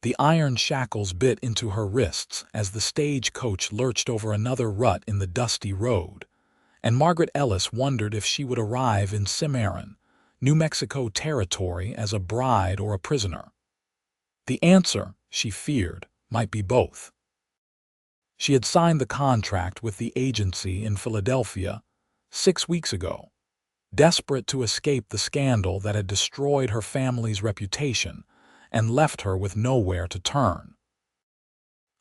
The iron shackles bit into her wrists as the stagecoach lurched over another rut in the dusty road, and Margaret Ellis wondered if she would arrive in Cimarron, New Mexico territory as a bride or a prisoner. The answer, she feared, might be both. She had signed the contract with the agency in Philadelphia 6 weeks ago, desperate to escape the scandal that had destroyed her family's reputation and left her with nowhere to turn.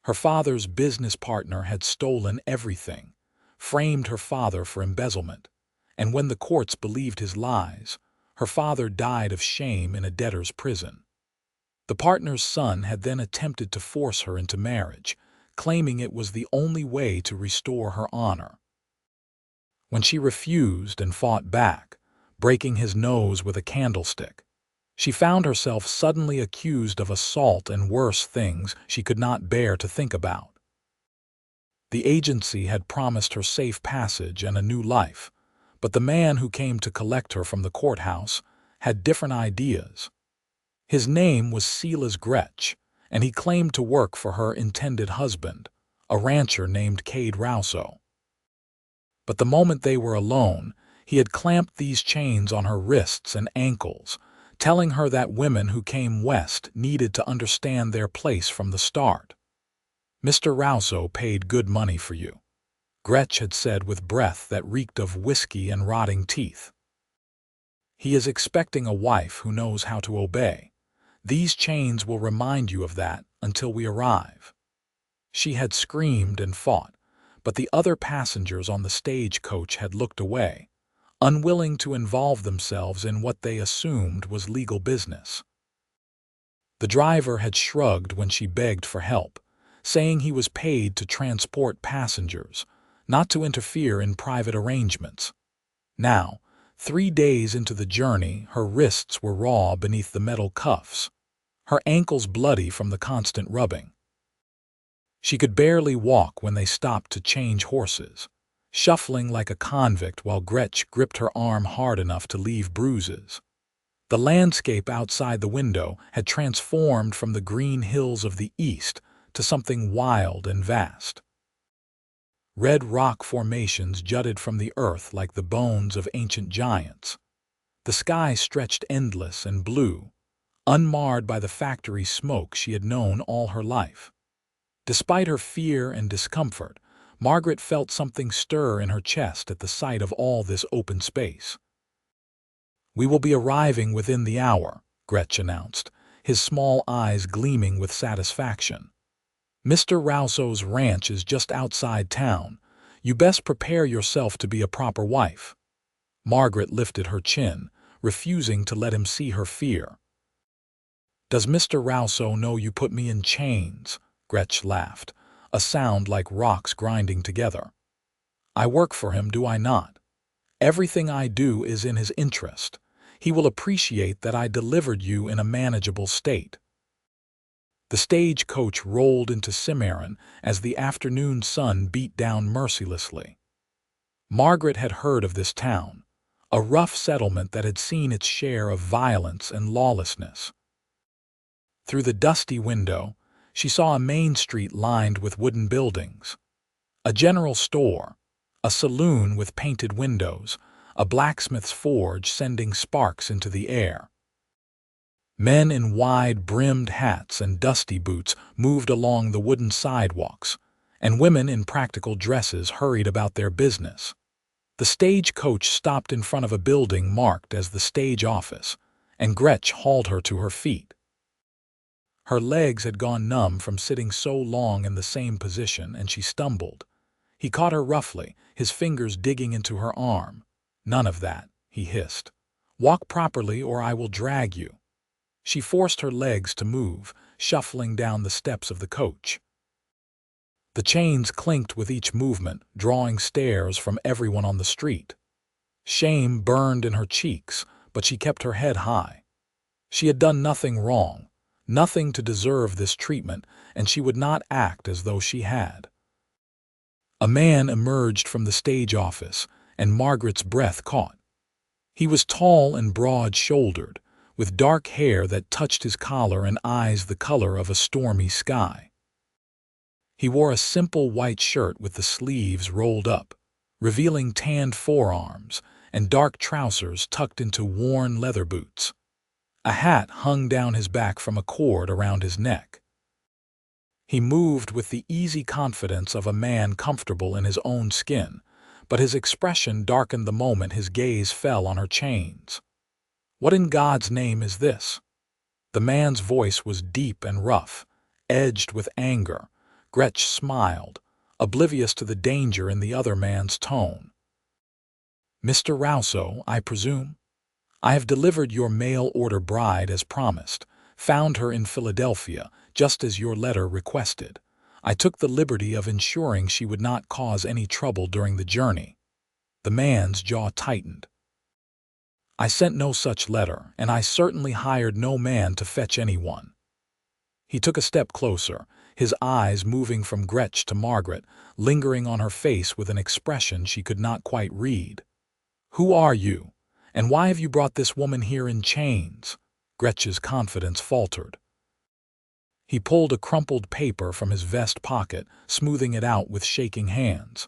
Her father's business partner had stolen everything, framed her father for embezzlement, and when the courts believed his lies, her father died of shame in a debtor's prison. The partner's son had then attempted to force her into marriage, claiming it was the only way to restore her honor. When she refused and fought back, breaking his nose with a candlestick, she found herself suddenly accused of assault and worse things she could not bear to think about. The agency had promised her safe passage and a new life, but the man who came to collect her from the courthouse had different ideas. His name was Silas Gretsch, and he claimed to work for her intended husband, a rancher named Kade Rousseau. But the moment they were alone, he had clamped these chains on her wrists and ankles, telling her that women who came west needed to understand their place from the start. "Mr. Rousseau paid good money for you," Gretsch had said with breath that reeked of whiskey and rotting teeth. "He is expecting a wife who knows how to obey. These chains will remind you of that until we arrive." She had screamed and fought, but the other passengers on the stagecoach had looked away, unwilling to involve themselves in what they assumed was legal business. The driver had shrugged when she begged for help, saying he was paid to transport passengers, not to interfere in private arrangements. Now, 3 days into the journey, her wrists were raw beneath the metal cuffs, her ankles bloody from the constant rubbing. She could barely walk when they stopped to change horses, shuffling like a convict while Gretsch gripped her arm hard enough to leave bruises. The landscape outside the window had transformed from the green hills of the east to something wild and vast. Red rock formations jutted from the earth like the bones of ancient giants. The sky stretched endless and blue, unmarred by the factory smoke she had known all her life. Despite her fear and discomfort, Margaret felt something stir in her chest at the sight of all this open space. "We will be arriving within the hour," Gretsch announced, his small eyes gleaming with satisfaction. "Mr. Rousseau's ranch is just outside town. You best prepare yourself to be a proper wife." Margaret lifted her chin, refusing to let him see her fear. "Does Mr. Rousseau know you put me in chains?" Gretsch laughed, a sound like rocks grinding together. "I work for him, do I not? Everything I do is in his interest. He will appreciate that I delivered you in a manageable state." The stagecoach rolled into Cimarron as the afternoon sun beat down mercilessly. Margaret had heard of this town, a rough settlement that had seen its share of violence and lawlessness. Through the dusty window, she saw a main street lined with wooden buildings, a general store, a saloon with painted windows, a blacksmith's forge sending sparks into the air. Men in wide-brimmed hats and dusty boots moved along the wooden sidewalks, and women in practical dresses hurried about their business. The stagecoach stopped in front of a building marked as the stage office, and Gretsch hauled her to her feet. Her legs had gone numb from sitting so long in the same position, and she stumbled. He caught her roughly, his fingers digging into her arm. "None of that," he hissed. "Walk properly or I will drag you." She forced her legs to move, shuffling down the steps of the coach. The chains clinked with each movement, drawing stares from everyone on the street. Shame burned in her cheeks, but she kept her head high. She had done nothing wrong, nothing to deserve this treatment, and she would not act as though she had. A man emerged from the stage office, and Margaret's breath caught. He was tall and broad-shouldered, with dark hair that touched his collar and eyes the color of a stormy sky. He wore a simple white shirt with the sleeves rolled up, revealing tanned forearms, and dark trousers tucked into worn leather boots. A hat hung down his back from a cord around his neck. He moved with the easy confidence of a man comfortable in his own skin, but his expression darkened the moment his gaze fell on her chains. "What in God's name is this?" The man's voice was deep and rough, edged with anger. Gretch smiled, oblivious to the danger in the other man's tone. "Mr. Rousseau, I presume? I have delivered your mail-order bride as promised, found her in Philadelphia, just as your letter requested. I took the liberty of ensuring she would not cause any trouble during the journey." The man's jaw tightened. "I sent no such letter, and I certainly hired no man to fetch anyone." He took a step closer, his eyes moving from Gretch to Margaret, lingering on her face with an expression she could not quite read. "Who are you, and why have you brought this woman here in chains?" Gretch's confidence faltered. He pulled a crumpled paper from his vest pocket, smoothing it out with shaking hands.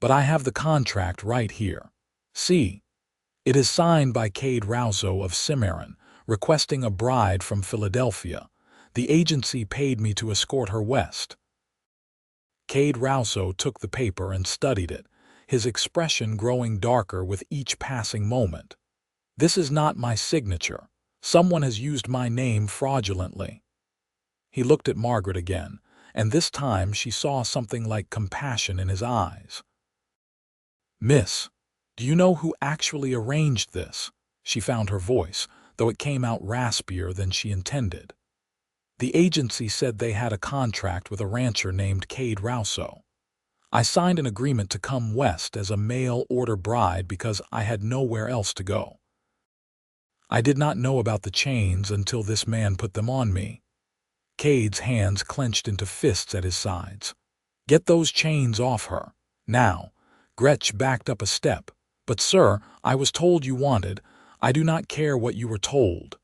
"But I have the contract right here. See. It is signed by Kade Rousseau of Cimarron, requesting a bride from Philadelphia. The agency paid me to escort her west." Kade Rousseau took the paper and studied it, his expression growing darker with each passing moment. "This is not my signature. Someone has used my name fraudulently." He looked at Margaret again, and this time she saw something like compassion in his eyes. "Miss, do you know who actually arranged this?" She found her voice, though it came out raspier than she intended. "The agency said they had a contract with a rancher named Kade Rousseau. I signed an agreement to come west as a mail-order bride because I had nowhere else to go. I did not know about the chains until this man put them on me." Kade's hands clenched into fists at his sides. "Get those chains off her, now." Gretch backed up a step. "But sir, I was told you wanted. I do not care what you were told.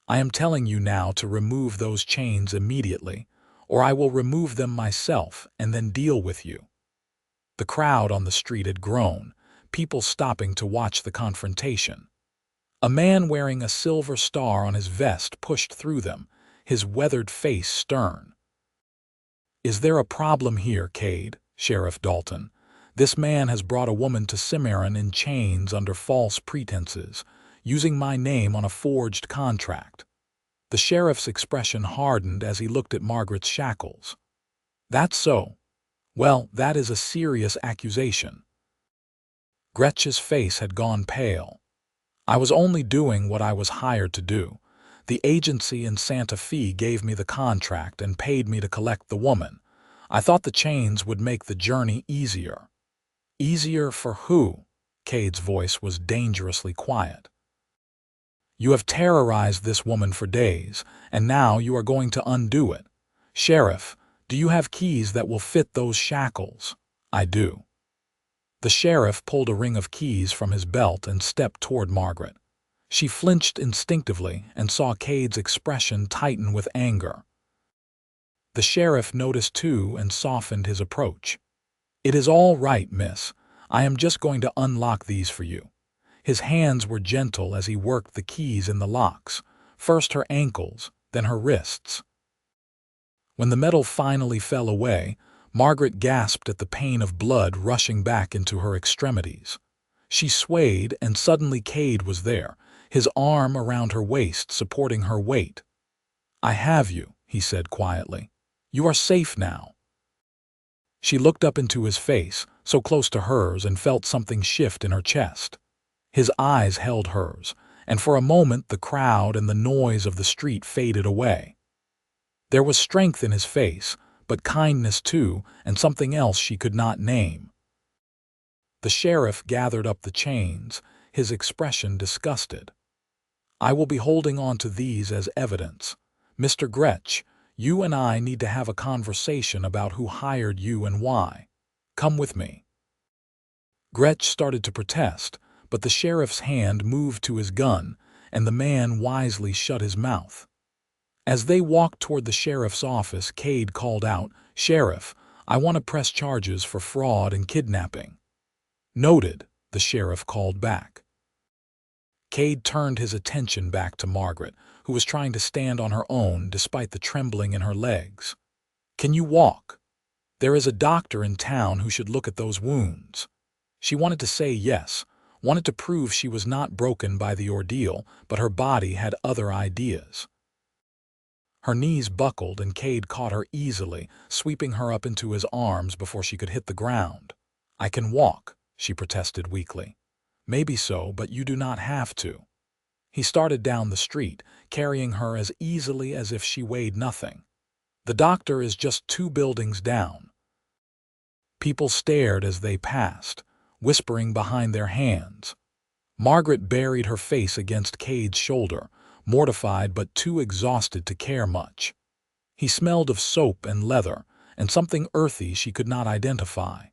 I am telling you now to remove those chains immediately, or I will remove them myself and then deal with you." The crowd on the street had grown, people stopping to watch the confrontation. A man wearing a silver star on his vest pushed through them, his weathered face stern. "Is there a problem here, Kade?" Sheriff Dalton. "This man has brought a woman to Cimarron in chains under false pretenses, using my name on a forged contract." The sheriff's expression hardened as he looked at Margaret's shackles. "That's so. Well, that is a serious accusation." Gretch's face had gone pale. "I was only doing what I was hired to do. The agency in Santa Fe gave me the contract and paid me to collect the woman. I thought the chains would make the journey easier." "Easier for who?" Kade's voice was dangerously quiet. "You have terrorized this woman for days, and now you are going to undo it. Sheriff, do you have keys that will fit those shackles?" "I do." The sheriff pulled a ring of keys from his belt and stepped toward Margaret. She flinched instinctively and saw Kade's expression tighten with anger. The sheriff noticed too and softened his approach. "It is all right, miss. I am just going to unlock these for you." His hands were gentle as he worked the keys in the locks, first her ankles, then her wrists. When the metal finally fell away, Margaret gasped at the pain of blood rushing back into her extremities. She swayed, and suddenly Kade was there, his arm around her waist supporting her weight. "I have you," he said quietly. "You are safe now." She looked up into his face, so close to hers, and felt something shift in her chest. His eyes held hers, and for a moment the crowd and the noise of the street faded away. There was strength in his face, but kindness too, and something else she could not name. The sheriff gathered up the chains, his expression disgusted. "I will be holding on to these as evidence. Mr. Gretch, you and I need to have a conversation about who hired you and why. Come with me." Gretch started to protest, but the sheriff's hand moved to his gun, and the man wisely shut his mouth. As they walked toward the sheriff's office, Kade called out, "Sheriff, I want to press charges for fraud and kidnapping." "Noted," the sheriff called back. Kade turned his attention back to Margaret, who was trying to stand on her own despite the trembling in her legs. "Can you walk? There is a doctor in town who should look at those wounds." She wanted to say yes, wanted to prove she was not broken by the ordeal, but her body had other ideas. Her knees buckled and Kade caught her easily, sweeping her up into his arms before she could hit the ground. "I can walk," she protested weakly. "Maybe so, but you do not have to." He started down the street, carrying her as easily as if she weighed nothing. The doctor is just 2 buildings down. People stared as they passed, whispering behind their hands. Margaret buried her face against Kade's shoulder, mortified but too exhausted to care much. He smelled of soap and leather, and something earthy she could not identify.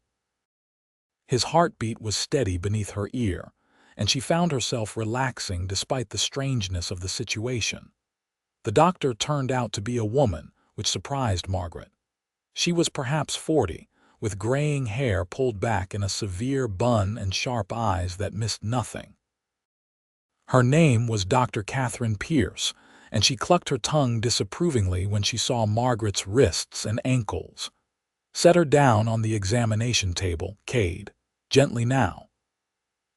His heartbeat was steady beneath her ear, and she found herself relaxing despite the strangeness of the situation. The doctor turned out to be a woman, which surprised Margaret. She was perhaps 40, with graying hair pulled back in a severe bun and sharp eyes that missed nothing. Her name was Dr. Catherine Pierce, and she clucked her tongue disapprovingly when she saw Margaret's wrists and ankles. "Set her down on the examination table, Kade. Gently now."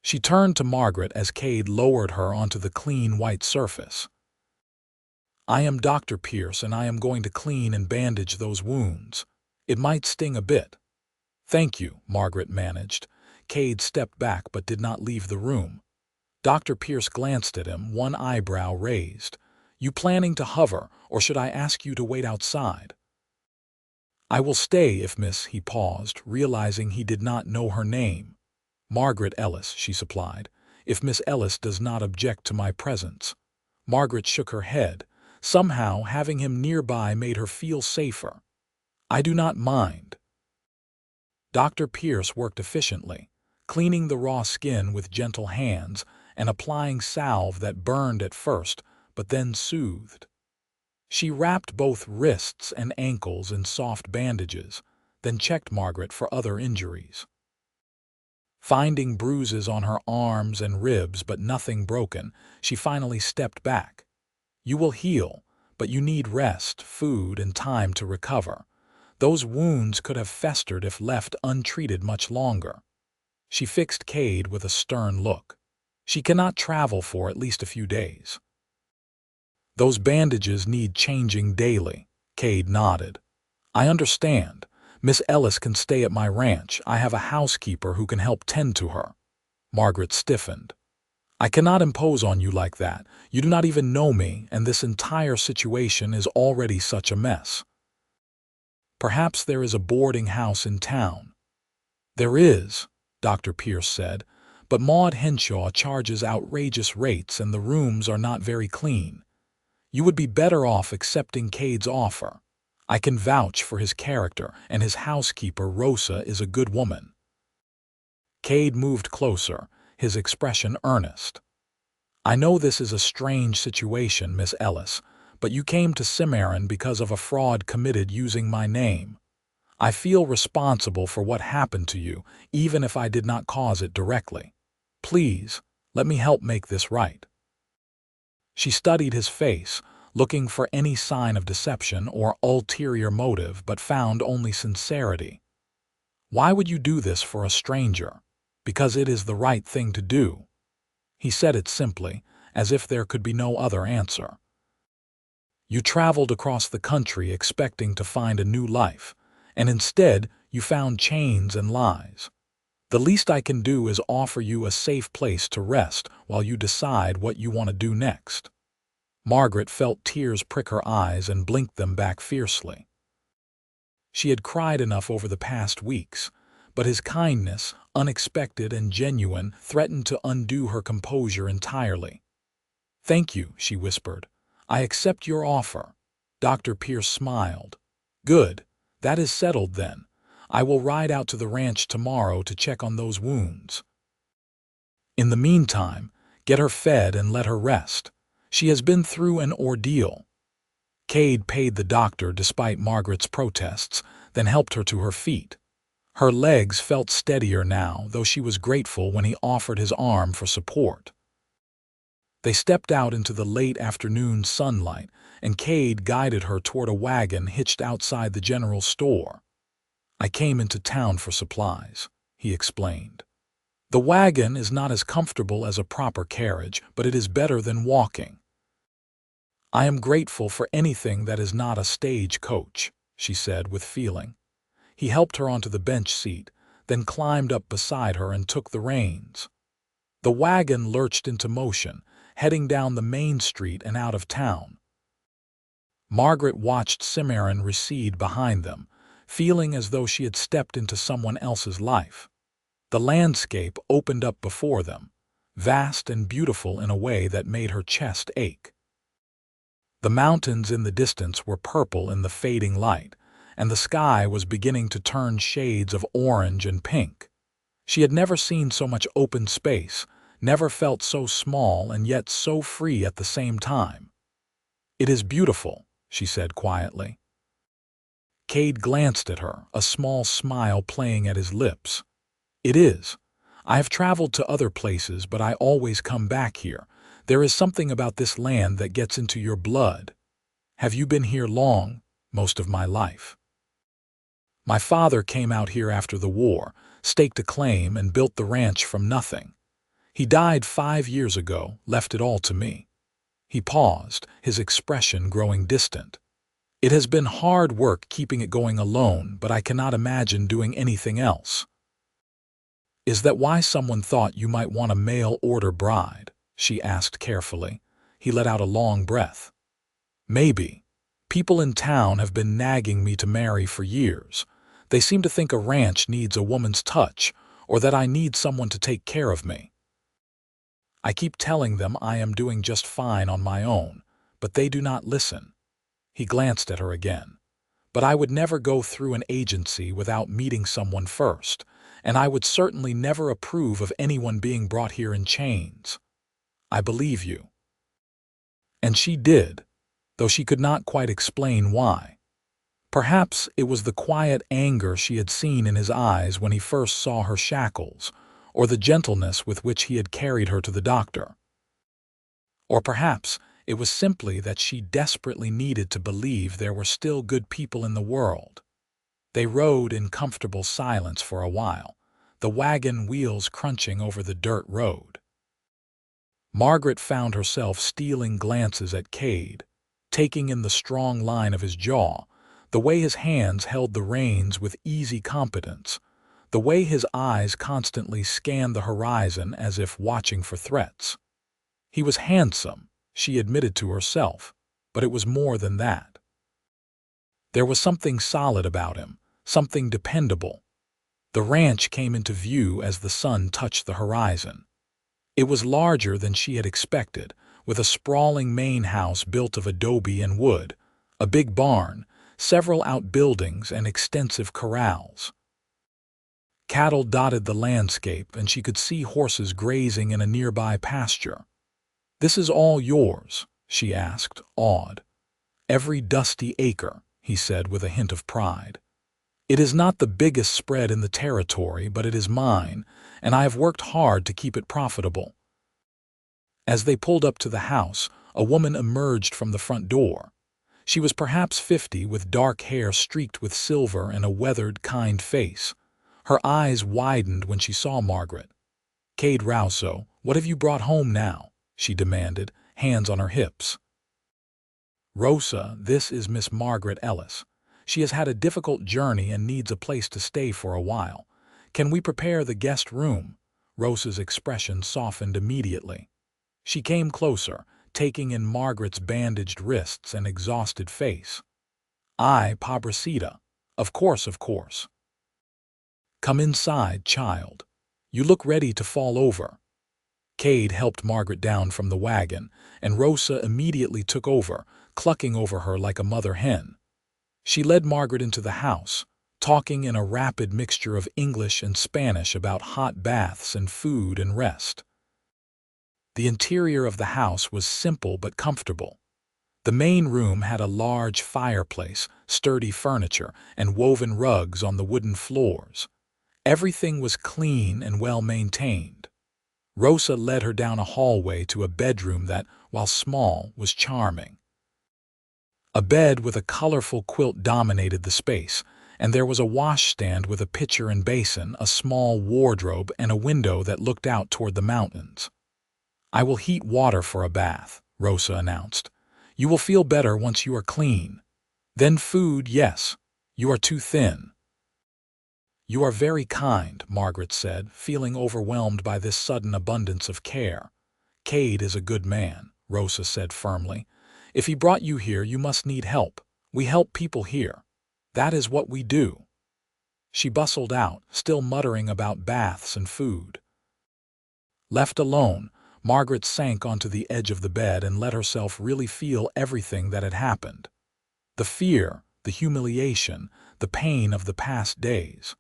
She turned to Margaret as Kade lowered her onto the clean white surface. "I am Dr. Pierce, and I am going to clean and bandage those wounds. It might sting a bit." "Thank you," Margaret managed. Kade stepped back but did not leave the room. Dr. Pierce glanced at him, one eyebrow raised. "You planning to hover, or should I ask you to wait outside?" "I will stay if Miss—" He paused, realizing he did not know her name. "Margaret Ellis," she supplied. "If Miss Ellis does not object to my presence." Margaret shook her head. Somehow, having him nearby made her feel safer. "I do not mind." Dr. Pierce worked efficiently, cleaning the raw skin with gentle hands and applying salve that burned at first, but then soothed. She wrapped both wrists and ankles in soft bandages, then checked Margaret for other injuries. Finding bruises on her arms and ribs but nothing broken, she finally stepped back. "You will heal, but you need rest, food, and time to recover. Those wounds could have festered if left untreated much longer." She fixed Kade with a stern look. "She cannot travel for at least a few days." "Those bandages need changing daily," Kade nodded. "I understand. Miss Ellis can stay at my ranch. I have a housekeeper who can help tend to her." Margaret stiffened. "I cannot impose on you like that. You do not even know me, and this entire situation is already such a mess." "Perhaps there is a boarding house in town." "There is," Dr. Pierce said, "but Maud Henshaw charges outrageous rates and the rooms are not very clean. You would be better off accepting Kade's offer. I can vouch for his character, and his housekeeper, Rosa, is a good woman." Kade moved closer, his expression earnest. "I know this is a strange situation, Miss Ellis, but you came to Cimarron because of a fraud committed using my name. I feel responsible for what happened to you, even if I did not cause it directly. Please, let me help make this right." She studied his face, looking for any sign of deception or ulterior motive, but found only sincerity. "Why would you do this for a stranger?" "Because it is the right thing to do." He said it simply, as if there could be no other answer. "You traveled across the country expecting to find a new life, and instead you found chains and lies. The least I can do is offer you a safe place to rest while you decide what you want to do next." Margaret felt tears prick her eyes and blinked them back fiercely. She had cried enough over the past weeks, but his kindness, unexpected and genuine, threatened to undo her composure entirely. "Thank you," she whispered. "I accept your offer." Dr. Pierce smiled. "Good. That is settled then. I will ride out to the ranch tomorrow to check on those wounds." In the meantime, Get her fed and let her rest. She has been through an ordeal." Kade paid the doctor despite Margaret's protests, then helped her to her feet. Her legs felt steadier now, though she was grateful when he offered his arm for support. They stepped out into the late afternoon sunlight, and Kade guided her toward a wagon hitched outside the general store. "I came into town for supplies," he explained. "The wagon is not as comfortable as a proper carriage, but it is better than walking." "I am grateful for anything that is not a stage coach," she said with feeling. He helped her onto the bench seat, then climbed up beside her and took the reins. The wagon lurched into motion, heading down the main street and out of town. Margaret watched Cimarron recede behind them, feeling as though she had stepped into someone else's life. The landscape opened up before them, vast and beautiful in a way that made her chest ache. The mountains in the distance were purple in the fading light, and the sky was beginning to turn shades of orange and pink. She had never seen so much open space, never felt so small and yet so free at the same time. "It is beautiful," she said quietly. Kade glanced at her, a small smile playing at his lips. "It is. I have traveled to other places, but I always come back here. There is something about this land that gets into your blood. Have you been here long?" "Most of my life. My father came out here after the war, staked a claim, and built the ranch from nothing. He died 5 years ago, left it all to me." He paused, his expression growing distant. "It has been hard work keeping it going alone, but I cannot imagine doing anything else." "Is that why someone thought you might want a mail-order bride?" she asked carefully. He let out a long breath. "Maybe. People in town have been nagging me to marry for years. They seem to think a ranch needs a woman's touch, or that I need someone to take care of me. I keep telling them I am doing just fine on my own, but they do not listen." He glanced at her again. "But I would never go through an agency without meeting someone first, and I would certainly never approve of anyone being brought here in chains." "I believe you." And she did, though she could not quite explain why. Perhaps it was the quiet anger she had seen in his eyes when he first saw her shackles, or the gentleness with which he had carried her to the doctor. Or perhaps it was simply that she desperately needed to believe there were still good people in the world. They rode in comfortable silence for a while, the wagon wheels crunching over the dirt road. Margaret found herself stealing glances at Kade, taking in the strong line of his jaw, the way his hands held the reins with easy competence, the way his eyes constantly scanned the horizon as if watching for threats. He was handsome, she admitted to herself, but it was more than that. There was something solid about him, something dependable. The ranch came into view as the sun touched the horizon. It was larger than she had expected, with a sprawling main house built of adobe and wood, a big barn, several outbuildings, and extensive corrals. Cattle dotted the landscape, and she could see horses grazing in a nearby pasture. "This is all yours?" she asked, awed. "Every dusty acre," he said with a hint of pride. "It is not the biggest spread in the territory, but it is mine, and I have worked hard to keep it profitable." As they pulled up to the house, a woman emerged from the front door. She was perhaps 50, with dark hair streaked with silver and a weathered, kind face. Her eyes widened when she saw Margaret. "Kade Rousseau, what have you brought home now?" she demanded, hands on her hips. "Rosa, this is Miss Margaret Ellis. She has had a difficult journey and needs a place to stay for a while. Can we prepare the guest room?" Rosa's expression softened immediately. She came closer, taking in Margaret's bandaged wrists and exhausted face. "Ay, Pobrecita. Of course, of course. Come inside, child. You look ready to fall over." Kade helped Margaret down from the wagon, and Rosa immediately took over, clucking over her like a mother hen. She led Margaret into the house, talking in a rapid mixture of English and Spanish about hot baths and food and rest. The interior of the house was simple but comfortable. The main room had a large fireplace, sturdy furniture, and woven rugs on the wooden floors. Everything was clean and well maintained. Rosa led her down a hallway to a bedroom that, while small, was charming. A bed with a colorful quilt dominated the space, and there was a washstand with a pitcher and basin, a small wardrobe, and a window that looked out toward the mountains. "I will heat water for a bath," Rosa announced. "You will feel better once you are clean. Then food, yes. You are too thin." "You are very kind," Margaret said, feeling overwhelmed by this sudden abundance of care. "Kade is a good man," Rosa said firmly. "If he brought you here, you must need help. We help people here. That is what we do." She bustled out, still muttering about baths and food. Left alone, Margaret sank onto the edge of the bed and let herself really feel everything that had happened. The fear, the humiliation, the pain of the past days.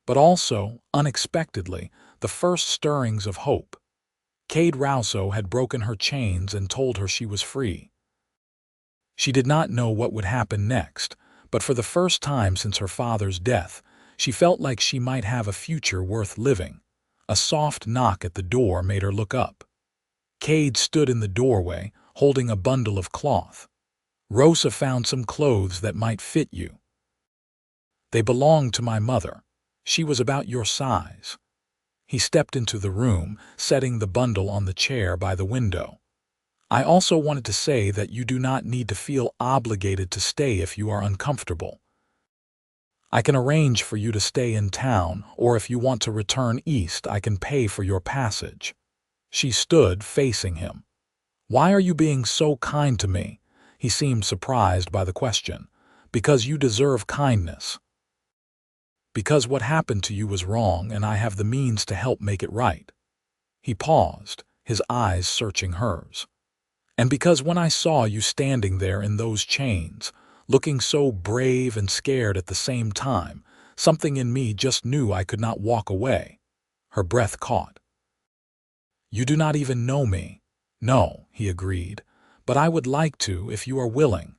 But also, unexpectedly, the first stirrings of hope. Kade Rousseau had broken her chains and told her she was free. She did not know what would happen next, but for the first time since her father's death, she felt like she might have a future worth living. A soft knock at the door made her look up. Kade stood in the doorway, holding a bundle of cloth. "Rosa found some clothes that might fit you. They belonged to my mother. She was about your size." He stepped into the room, setting the bundle on the chair by the window. "I also wanted to say that you do not need to feel obligated to stay if you are uncomfortable. I can arrange for you to stay in town, or if you want to return east, I can pay for your passage." She stood facing him. "Why are you being so kind to me?" He seemed surprised by the question. "Because you deserve kindness. Because what happened to you was wrong and I have the means to help make it right." He paused, his eyes searching hers. "And because when I saw you standing there in those chains, looking so brave and scared at the same time, something in me just knew I could not walk away." Her breath caught. "You do not even know me." "No," he agreed, "but I would like to if you are willing."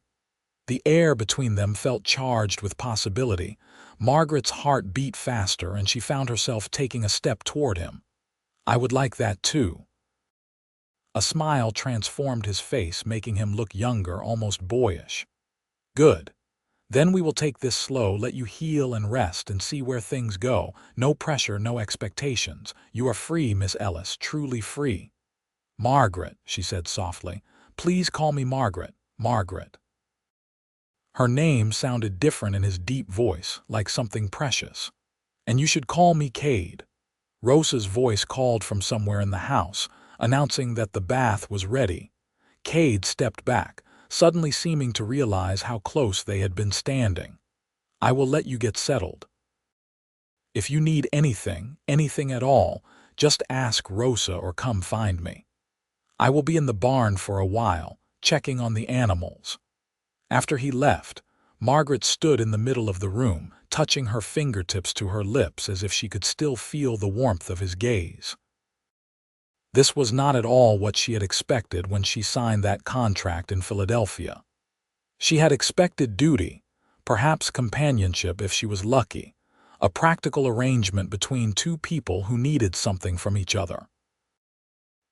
The air between them felt charged with possibility. Margaret's heart beat faster and she found herself taking a step toward him. "I would like that too." A smile transformed his face, making him look younger, almost boyish. "Good. Then we will take this slow, let you heal and rest and see where things go. No pressure, no expectations. You are free, Miss Ellis, truly free." "Margaret," she said softly. "Please call me Margaret, Margaret." Her name sounded different in his deep voice, like something precious. "And you should call me Kade." Rosa's voice called from somewhere in the house, announcing that the bath was ready. Kade stepped back, suddenly seeming to realize how close they had been standing. "I will let you get settled. If you need anything, anything at all, just ask Rosa or come find me. I will be in the barn for a while, checking on the animals." After he left, Margaret stood in the middle of the room, touching her fingertips to her lips as if she could still feel the warmth of his gaze. This was not at all what she had expected when she signed that contract in Philadelphia. She had expected duty, perhaps companionship if she was lucky, a practical arrangement between two people who needed something from each other.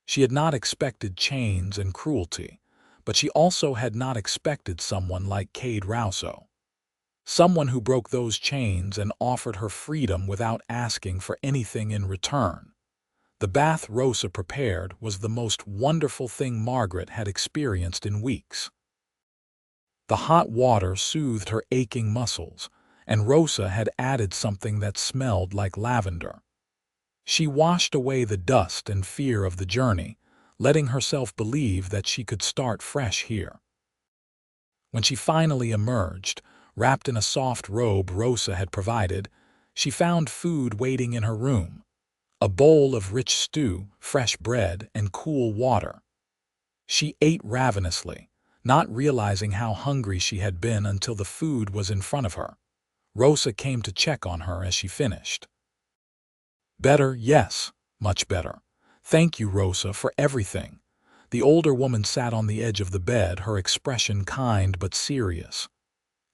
She had not expected chains and cruelty, but she also had not expected someone like Kade Rousseau. Someone who broke those chains and offered her freedom without asking for anything in return. The bath Rosa prepared was the most wonderful thing Margaret had experienced in weeks. The hot water soothed her aching muscles, and Rosa had added something that smelled like lavender. She washed away the dust and fear of the journey, letting herself believe that she could start fresh here. When she finally emerged, wrapped in a soft robe Rosa had provided, she found food waiting in her room. A bowl of rich stew, fresh bread, and cool water. She ate ravenously, not realizing how hungry she had been until the food was in front of her. Rosa came to check on her as she finished. "Better, yes, much better. Thank you, Rosa, for everything. The older woman sat on the edge of the bed, her expression kind but serious.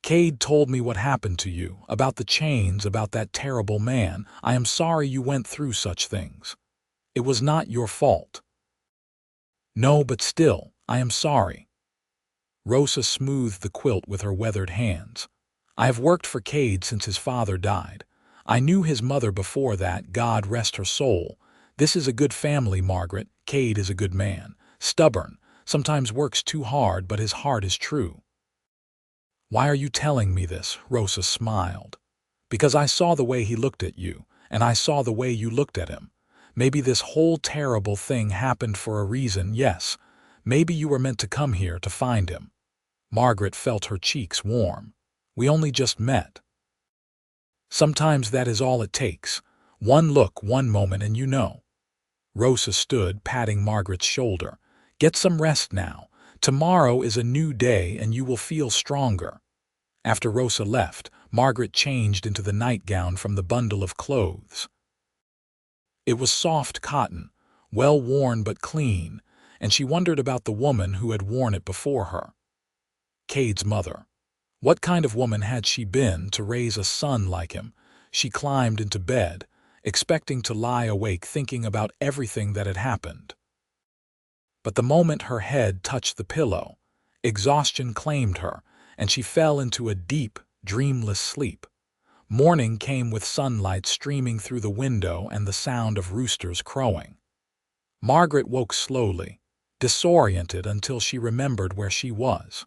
Kade told me what happened to you, about the chains, about that terrible man. I am sorry you went through such things. It was not your fault. No, but still, I am sorry. Rosa smoothed the quilt with her weathered hands. I have worked for Kade since his father died. I knew his mother before that, God rest her soul. This is a good family, Margaret. Kade is a good man. Stubborn, sometimes works too hard, but his heart is true. Why are you telling me this? Rosa smiled. Because I saw the way he looked at you, and I saw the way you looked at him. Maybe this whole terrible thing happened for a reason, yes. Maybe you were meant to come here to find him. Margaret felt her cheeks warm. We only just met. Sometimes that is all it takes. One look, one moment, and you know. Rosa stood, patting Margaret's shoulder. Get some rest now. Tomorrow is a new day, and you will feel stronger. After Rosa left, Margaret changed into the nightgown from the bundle of clothes. It was soft cotton, well worn but clean, and she wondered about the woman who had worn it before her. Kade's mother. What kind of woman had she been to raise a son like him? She climbed into bed, expecting to lie awake thinking about everything that had happened. But the moment her head touched the pillow, exhaustion claimed her, and she fell into a deep, dreamless sleep. Morning came with sunlight streaming through the window and the sound of roosters crowing. Margaret woke slowly, disoriented until she remembered where she was.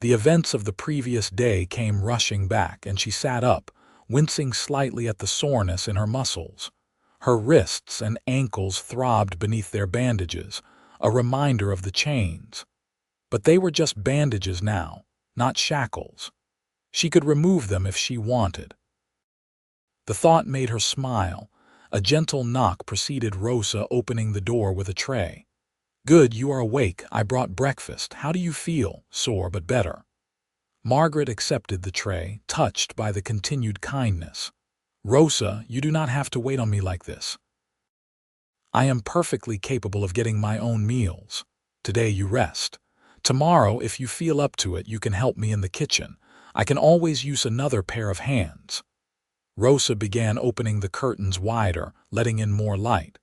The events of the previous day came rushing back, and she sat up, wincing slightly at the soreness in her muscles. Her wrists and ankles throbbed beneath their bandages, a reminder of the chains. But they were just bandages now, not shackles. She could remove them if she wanted. The thought made her smile. A gentle knock preceded Rosa opening the door with a tray. Good, you are awake. I brought breakfast. How do you feel? Sore, but better. Margaret accepted the tray, touched by the continued kindness. Rosa, you do not have to wait on me like this. I am perfectly capable of getting my own meals. Today you rest. Tomorrow, if you feel up to it, you can help me in the kitchen. I can always use another pair of hands. Rosa began opening the curtains wider, letting in more light.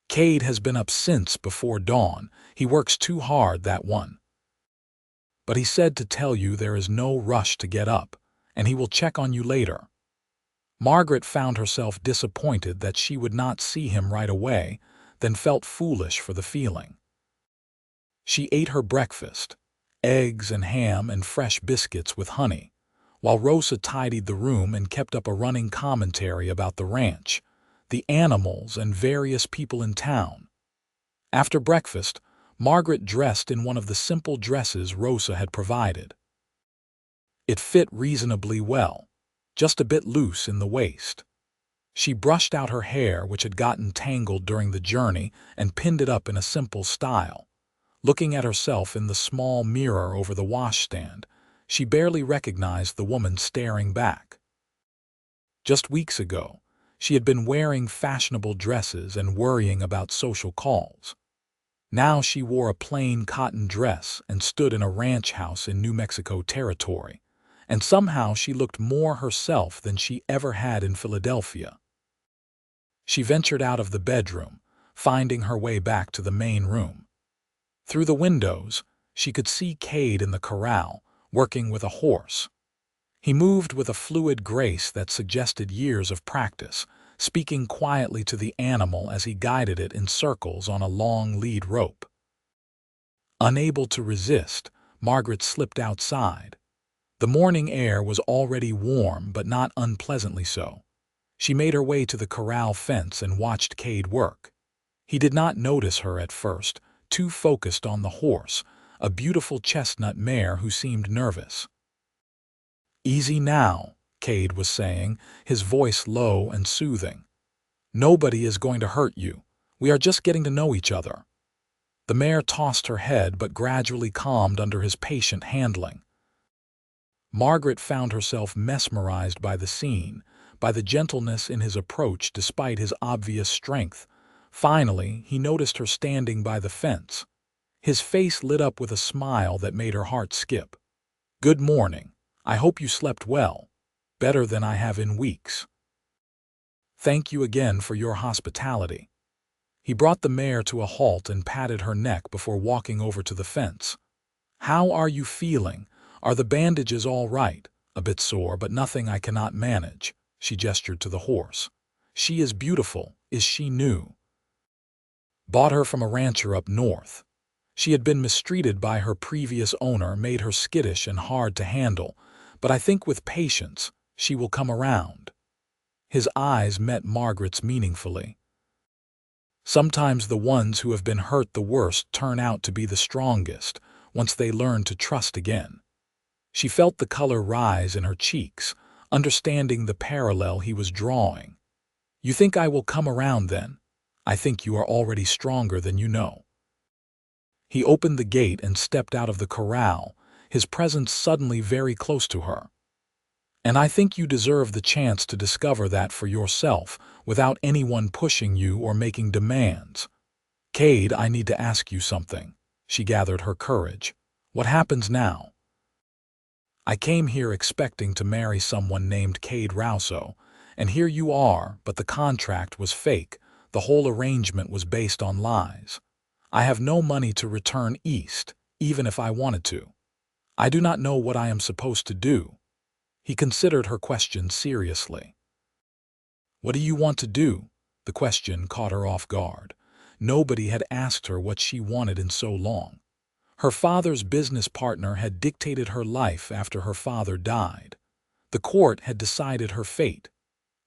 Kade has been up since before dawn. He works too hard, that one. But he said to tell you there is no rush to get up, and he will check on you later. Margaret found herself disappointed that she would not see him right away, then felt foolish for the feeling. She ate her breakfast, eggs and ham and fresh biscuits with honey, while Rosa tidied the room and kept up a running commentary about the ranch, the animals, and various people in town. After breakfast, Margaret dressed in one of the simple dresses Rosa had provided. It fit reasonably well, just a bit loose in the waist. She brushed out her hair, which had gotten tangled during the journey, and pinned it up in a simple style. Looking at herself in the small mirror over the washstand, she barely recognized the woman staring back. Just weeks ago, she had been wearing fashionable dresses and worrying about social calls. Now she wore a plain cotton dress and stood in a ranch house in New Mexico territory, and somehow she looked more herself than she ever had in Philadelphia. She ventured out of the bedroom, finding her way back to the main room. Through the windows, she could see Kade in the corral, working with a horse. He moved with a fluid grace that suggested years of practice, speaking quietly to the animal as he guided it in circles on a long lead rope. Unable to resist, Margaret slipped outside. The morning air was already warm, but not unpleasantly so. She made her way to the corral fence and watched Kade work. He did not notice her at first, too focused on the horse, a beautiful chestnut mare who seemed nervous. Easy now, Kade was saying, his voice low and soothing. Nobody is going to hurt you. We are just getting to know each other. The mare tossed her head but gradually calmed under his patient handling. Margaret found herself mesmerized by the scene, by the gentleness in his approach despite his obvious strength. Finally, he noticed her standing by the fence. His face lit up with a smile that made her heart skip. "Good morning. I hope you slept well. Better than I have in weeks. Thank you again for your hospitality." He brought the mare to a halt and patted her neck before walking over to the fence. "How are you feeling? Are the bandages all right? A bit sore, but nothing I cannot manage." She gestured to the horse. "She is beautiful. Is she new?" "Bought her from a rancher up north. She had been mistreated by her previous owner, made her skittish and hard to handle, but I think with patience she will come around." His eyes met Margaret's meaningfully. Sometimes the ones who have been hurt the worst turn out to be the strongest once they learn to trust again. She felt the color rise in her cheeks, understanding the parallel he was drawing. "You think I will come around then? I think you are already stronger than you know." He opened the gate and stepped out of the corral, his presence suddenly very close to her. "And I think you deserve the chance to discover that for yourself without anyone pushing you or making demands. Kade, I need to ask you something." She gathered her courage. "What happens now?" "I came here expecting to marry someone named Kade Rousseau, and here you are, but the contract was fake. The whole arrangement was based on lies. I have no money to return east, even if I wanted to. I do not know what I am supposed to do." He considered her question seriously. "What do you want to do?" The question caught her off guard. Nobody had asked her what she wanted in so long. Her father's business partner had dictated her life after her father died. The court had decided her fate.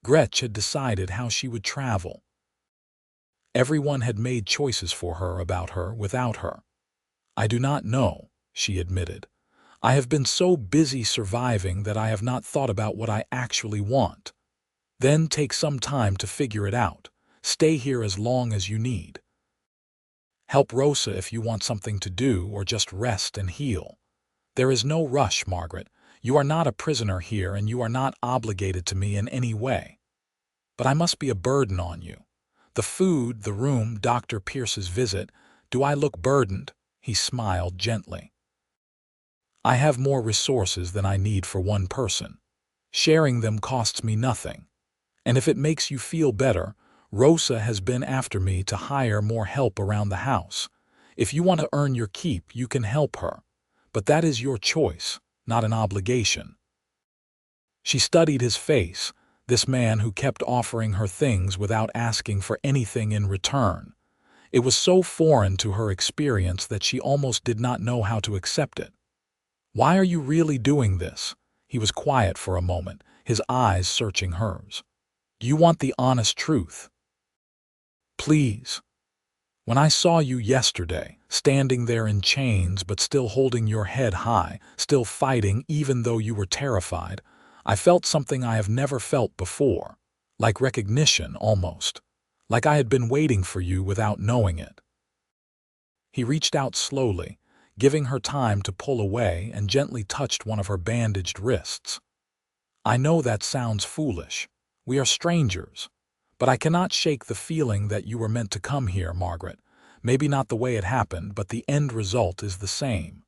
Gretch had decided how she would travel. Everyone had made choices for her about her without her. "I do not know," she admitted. "I have been so busy surviving that I have not thought about what I actually want." "Then take some time to figure it out. Stay here as long as you need. Help Rosa if you want something to do or just rest and heal. There is no rush, Margaret. You are not a prisoner here and you are not obligated to me in any way. But I must be a burden on you. The food, the room, Dr. Pierce's visit. Do I look burdened?" He smiled gently. "I have more resources than I need for one person. Sharing them costs me nothing. And if it makes you feel better, Rosa has been after me to hire more help around the house. If you want to earn your keep, you can help her. But that is your choice, not an obligation." She studied his face, this man who kept offering her things without asking for anything in return. It was so foreign to her experience that she almost did not know how to accept it. "Why are you really doing this?" He was quiet for a moment, his eyes searching hers. "Do you want the honest truth?" "Please. When I saw you yesterday, standing there in chains but still holding your head high, still fighting even though you were terrified, I felt something I have never felt before, like recognition almost, like I had been waiting for you without knowing it." He reached out slowly, giving her time to pull away, and gently touched one of her bandaged wrists. "I know that sounds foolish. We are strangers. But I cannot shake the feeling that you were meant to come here, Margaret. Maybe not the way it happened, but the end result is the same.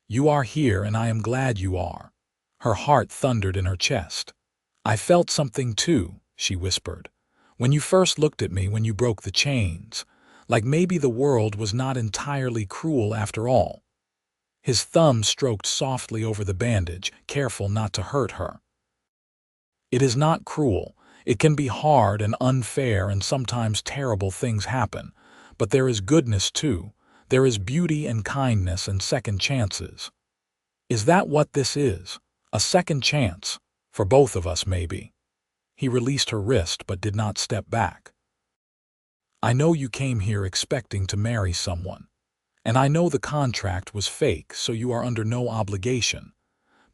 You are here, and I am glad you are." Her heart thundered in her chest. "I felt something too," she whispered, "when you first looked at me when you broke the chains. Like maybe the world was not entirely cruel after all." His thumb stroked softly over the bandage, careful not to hurt her. "It is not cruel. It can be hard and unfair, and sometimes terrible things happen. But there is goodness too. There is beauty and kindness and second chances. Is that what this is? A second chance? For both of us, maybe." He released her wrist but did not step back. "I know you came here expecting to marry someone. And I know the contract was fake, so you are under no obligation.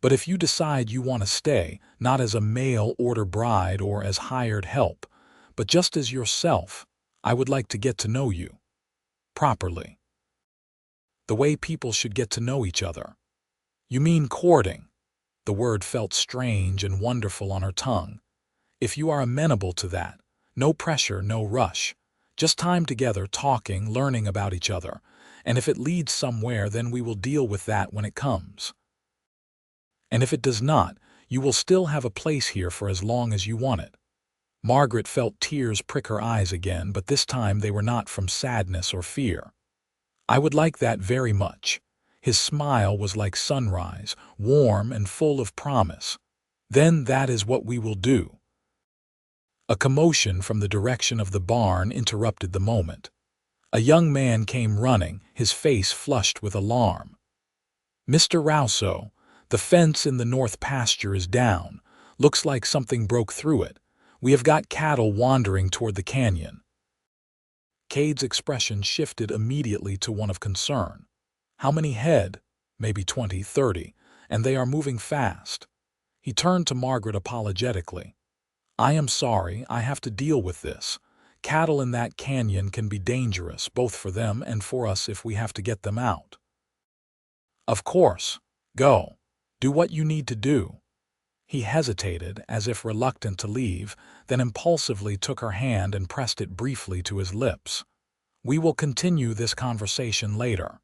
But if you decide you want to stay, not as a mail-order bride or as hired help, but just as yourself, I would like to get to know you. Properly. The way people should get to know each other." "You mean courting?" The word felt strange and wonderful on her tongue. "If you are amenable to that, no pressure, no rush. Just time together, talking, learning about each other, and if it leads somewhere, then we will deal with that when it comes. And if it does not, you will still have a place here for as long as you want it." Margaret felt tears prick her eyes again, but this time they were not from sadness or fear. "I would like that very much." His smile was like sunrise, warm and full of promise. "Then that is what we will do." A commotion from the direction of the barn interrupted the moment. A young man came running, his face flushed with alarm. "Mr. Rousseau, the fence in the north pasture is down. Looks like something broke through it. We have got cattle wandering toward the canyon." Kade's expression shifted immediately to one of concern. "How many head?" "Maybe 20, 30, and they are moving fast." He turned to Margaret apologetically. "I am sorry, I have to deal with this. Cattle in that canyon can be dangerous, both for them and for us if we have to get them out." "Of course. Go. Do what you need to do." He hesitated, as if reluctant to leave, then impulsively took her hand and pressed it briefly to his lips. "We will continue this conversation later."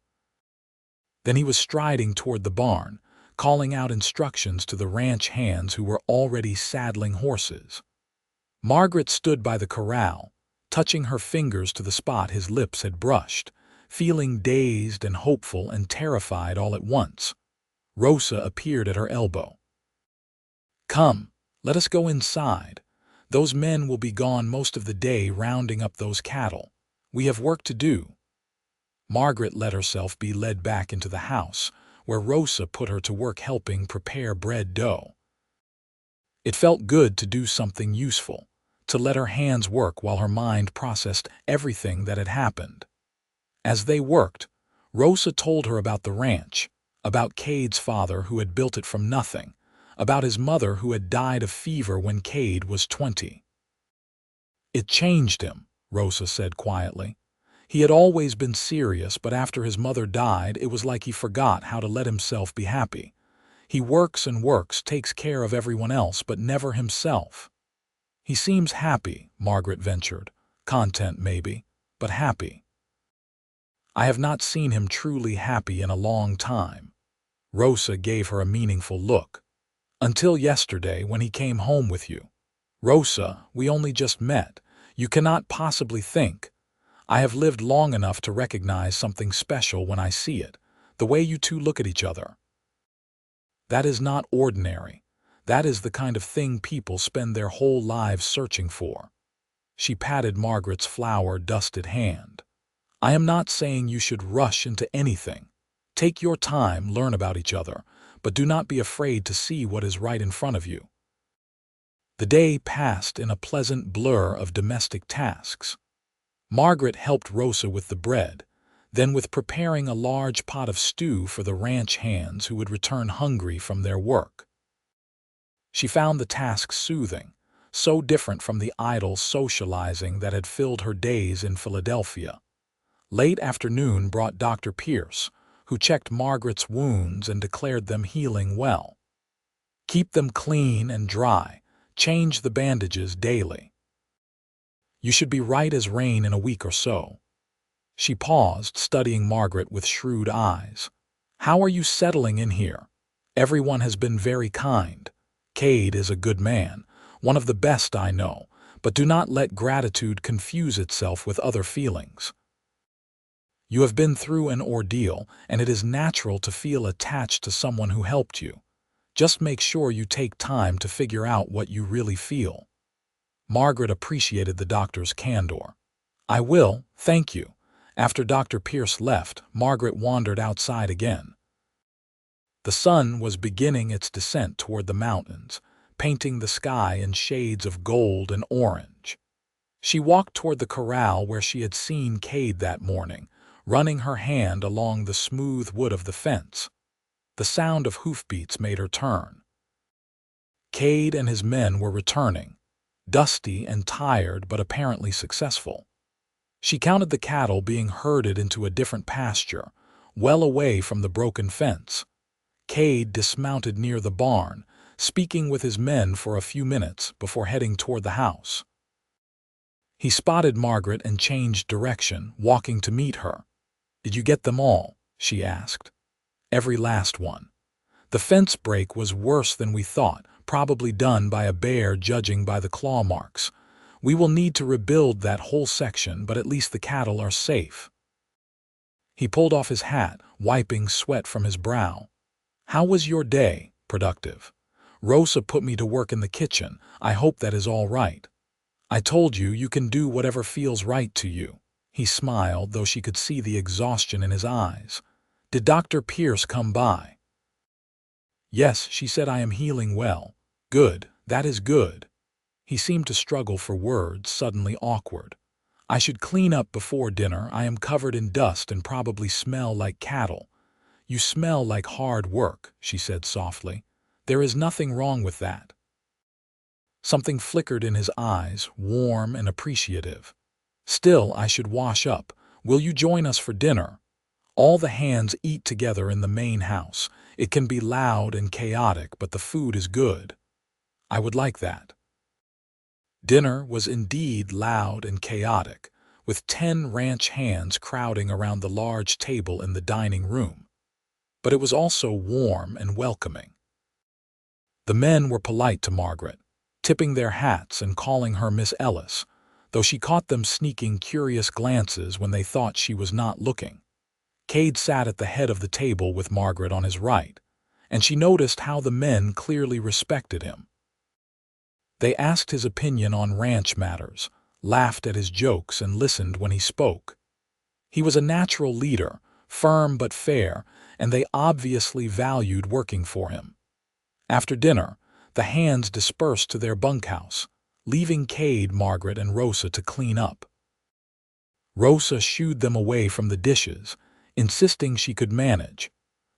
Then he was striding toward the barn, calling out instructions to the ranch hands who were already saddling horses. Margaret stood by the corral, touching her fingers to the spot his lips had brushed, feeling dazed and hopeful and terrified all at once. Rosa appeared at her elbow. "Come, let us go inside. Those men will be gone most of the day rounding up those cattle. We have work to do." Margaret let herself be led back into the house, where Rosa put her to work helping prepare bread dough. It felt good to do something useful, to let her hands work while her mind processed everything that had happened. As they worked, Rosa told her about the ranch, about Kade's father who had built it from nothing, about his mother who had died of fever when Kade was 20. "It changed him," Rosa said quietly. "He had always been serious, but after his mother died, it was like he forgot how to let himself be happy. He works and works, takes care of everyone else, but never himself." "He seems happy," Margaret ventured. "Content, maybe, but happy." "I have not seen him truly happy in a long time." Rosa gave her a meaningful look. "Until yesterday, when he came home with you." "Rosa, we only just met. You cannot possibly think. I have lived long enough to recognize something special when I see it, the way you two look at each other. That is not ordinary. That is the kind of thing people spend their whole lives searching for." She patted Margaret's flour-dusted hand. "I am not saying you should rush into anything. Take your time, learn about each other, but do not be afraid to see what is right in front of you." The day passed in a pleasant blur of domestic tasks. Margaret helped Rosa with the bread, then with preparing a large pot of stew for the ranch hands who would return hungry from their work. She found the task soothing, so different from the idle socializing that had filled her days in Philadelphia. Late afternoon brought Dr. Pierce, who checked Margaret's wounds and declared them healing well. "Keep them clean and dry. Change the bandages daily. You should be right as rain in a week or so." She paused, studying Margaret with shrewd eyes. "How are you settling in here? Everyone has been very kind. Kade is a good man, one of the best I know, but do not let gratitude confuse itself with other feelings. You have been through an ordeal, and it is natural to feel attached to someone who helped you. Just make sure you take time to figure out what you really feel." Margaret appreciated the doctor's candor. "I will, thank you." After Dr. Pierce left, Margaret wandered outside again. The sun was beginning its descent toward the mountains, painting the sky in shades of gold and orange. She walked toward the corral where she had seen Kade that morning, running her hand along the smooth wood of the fence. The sound of hoofbeats made her turn. Kade and his men were returning, dusty and tired but apparently successful. She counted the cattle being herded into a different pasture, well away from the broken fence. Kade dismounted near the barn, speaking with his men for a few minutes before heading toward the house. He spotted Margaret and changed direction, walking to meet her. "Did you get them all?" she asked. "Every last one. The fence break was worse than we thought, probably done by a bear judging by the claw marks. We will need to rebuild that whole section, but at least the cattle are safe." He pulled off his hat, wiping sweat from his brow. "How was your day?" "Productive. Rosa put me to work in the kitchen. I hope that is all right." "I told you, you can do whatever feels right to you." He smiled, though she could see the exhaustion in his eyes. "Did Dr. Pierce come by?" "Yes, she said I am healing well." "Good, that is good." He seemed to struggle for words, suddenly awkward. "I should clean up before dinner. I am covered in dust and probably smell like cattle." "You smell like hard work," she said softly. "There is nothing wrong with that." Something flickered in his eyes, warm and appreciative. "Still, I should wash up. Will you join us for dinner? All the hands eat together in the main house. It can be loud and chaotic, but the food is good." "I would like that." Dinner was indeed loud and chaotic, with 10 ranch hands crowding around the large table in the dining room. But it was also warm and welcoming. The men were polite to Margaret, tipping their hats and calling her Miss Ellis, though she caught them sneaking curious glances when they thought she was not looking. Kade sat at the head of the table with Margaret on his right, and she noticed how the men clearly respected him. They asked his opinion on ranch matters, laughed at his jokes, and listened when he spoke. He was a natural leader, firm but fair, and they obviously valued working for him. After dinner, the hands dispersed to their bunkhouse, leaving Kade, Margaret, and Rosa to clean up. Rosa shooed them away from the dishes, insisting she could manage,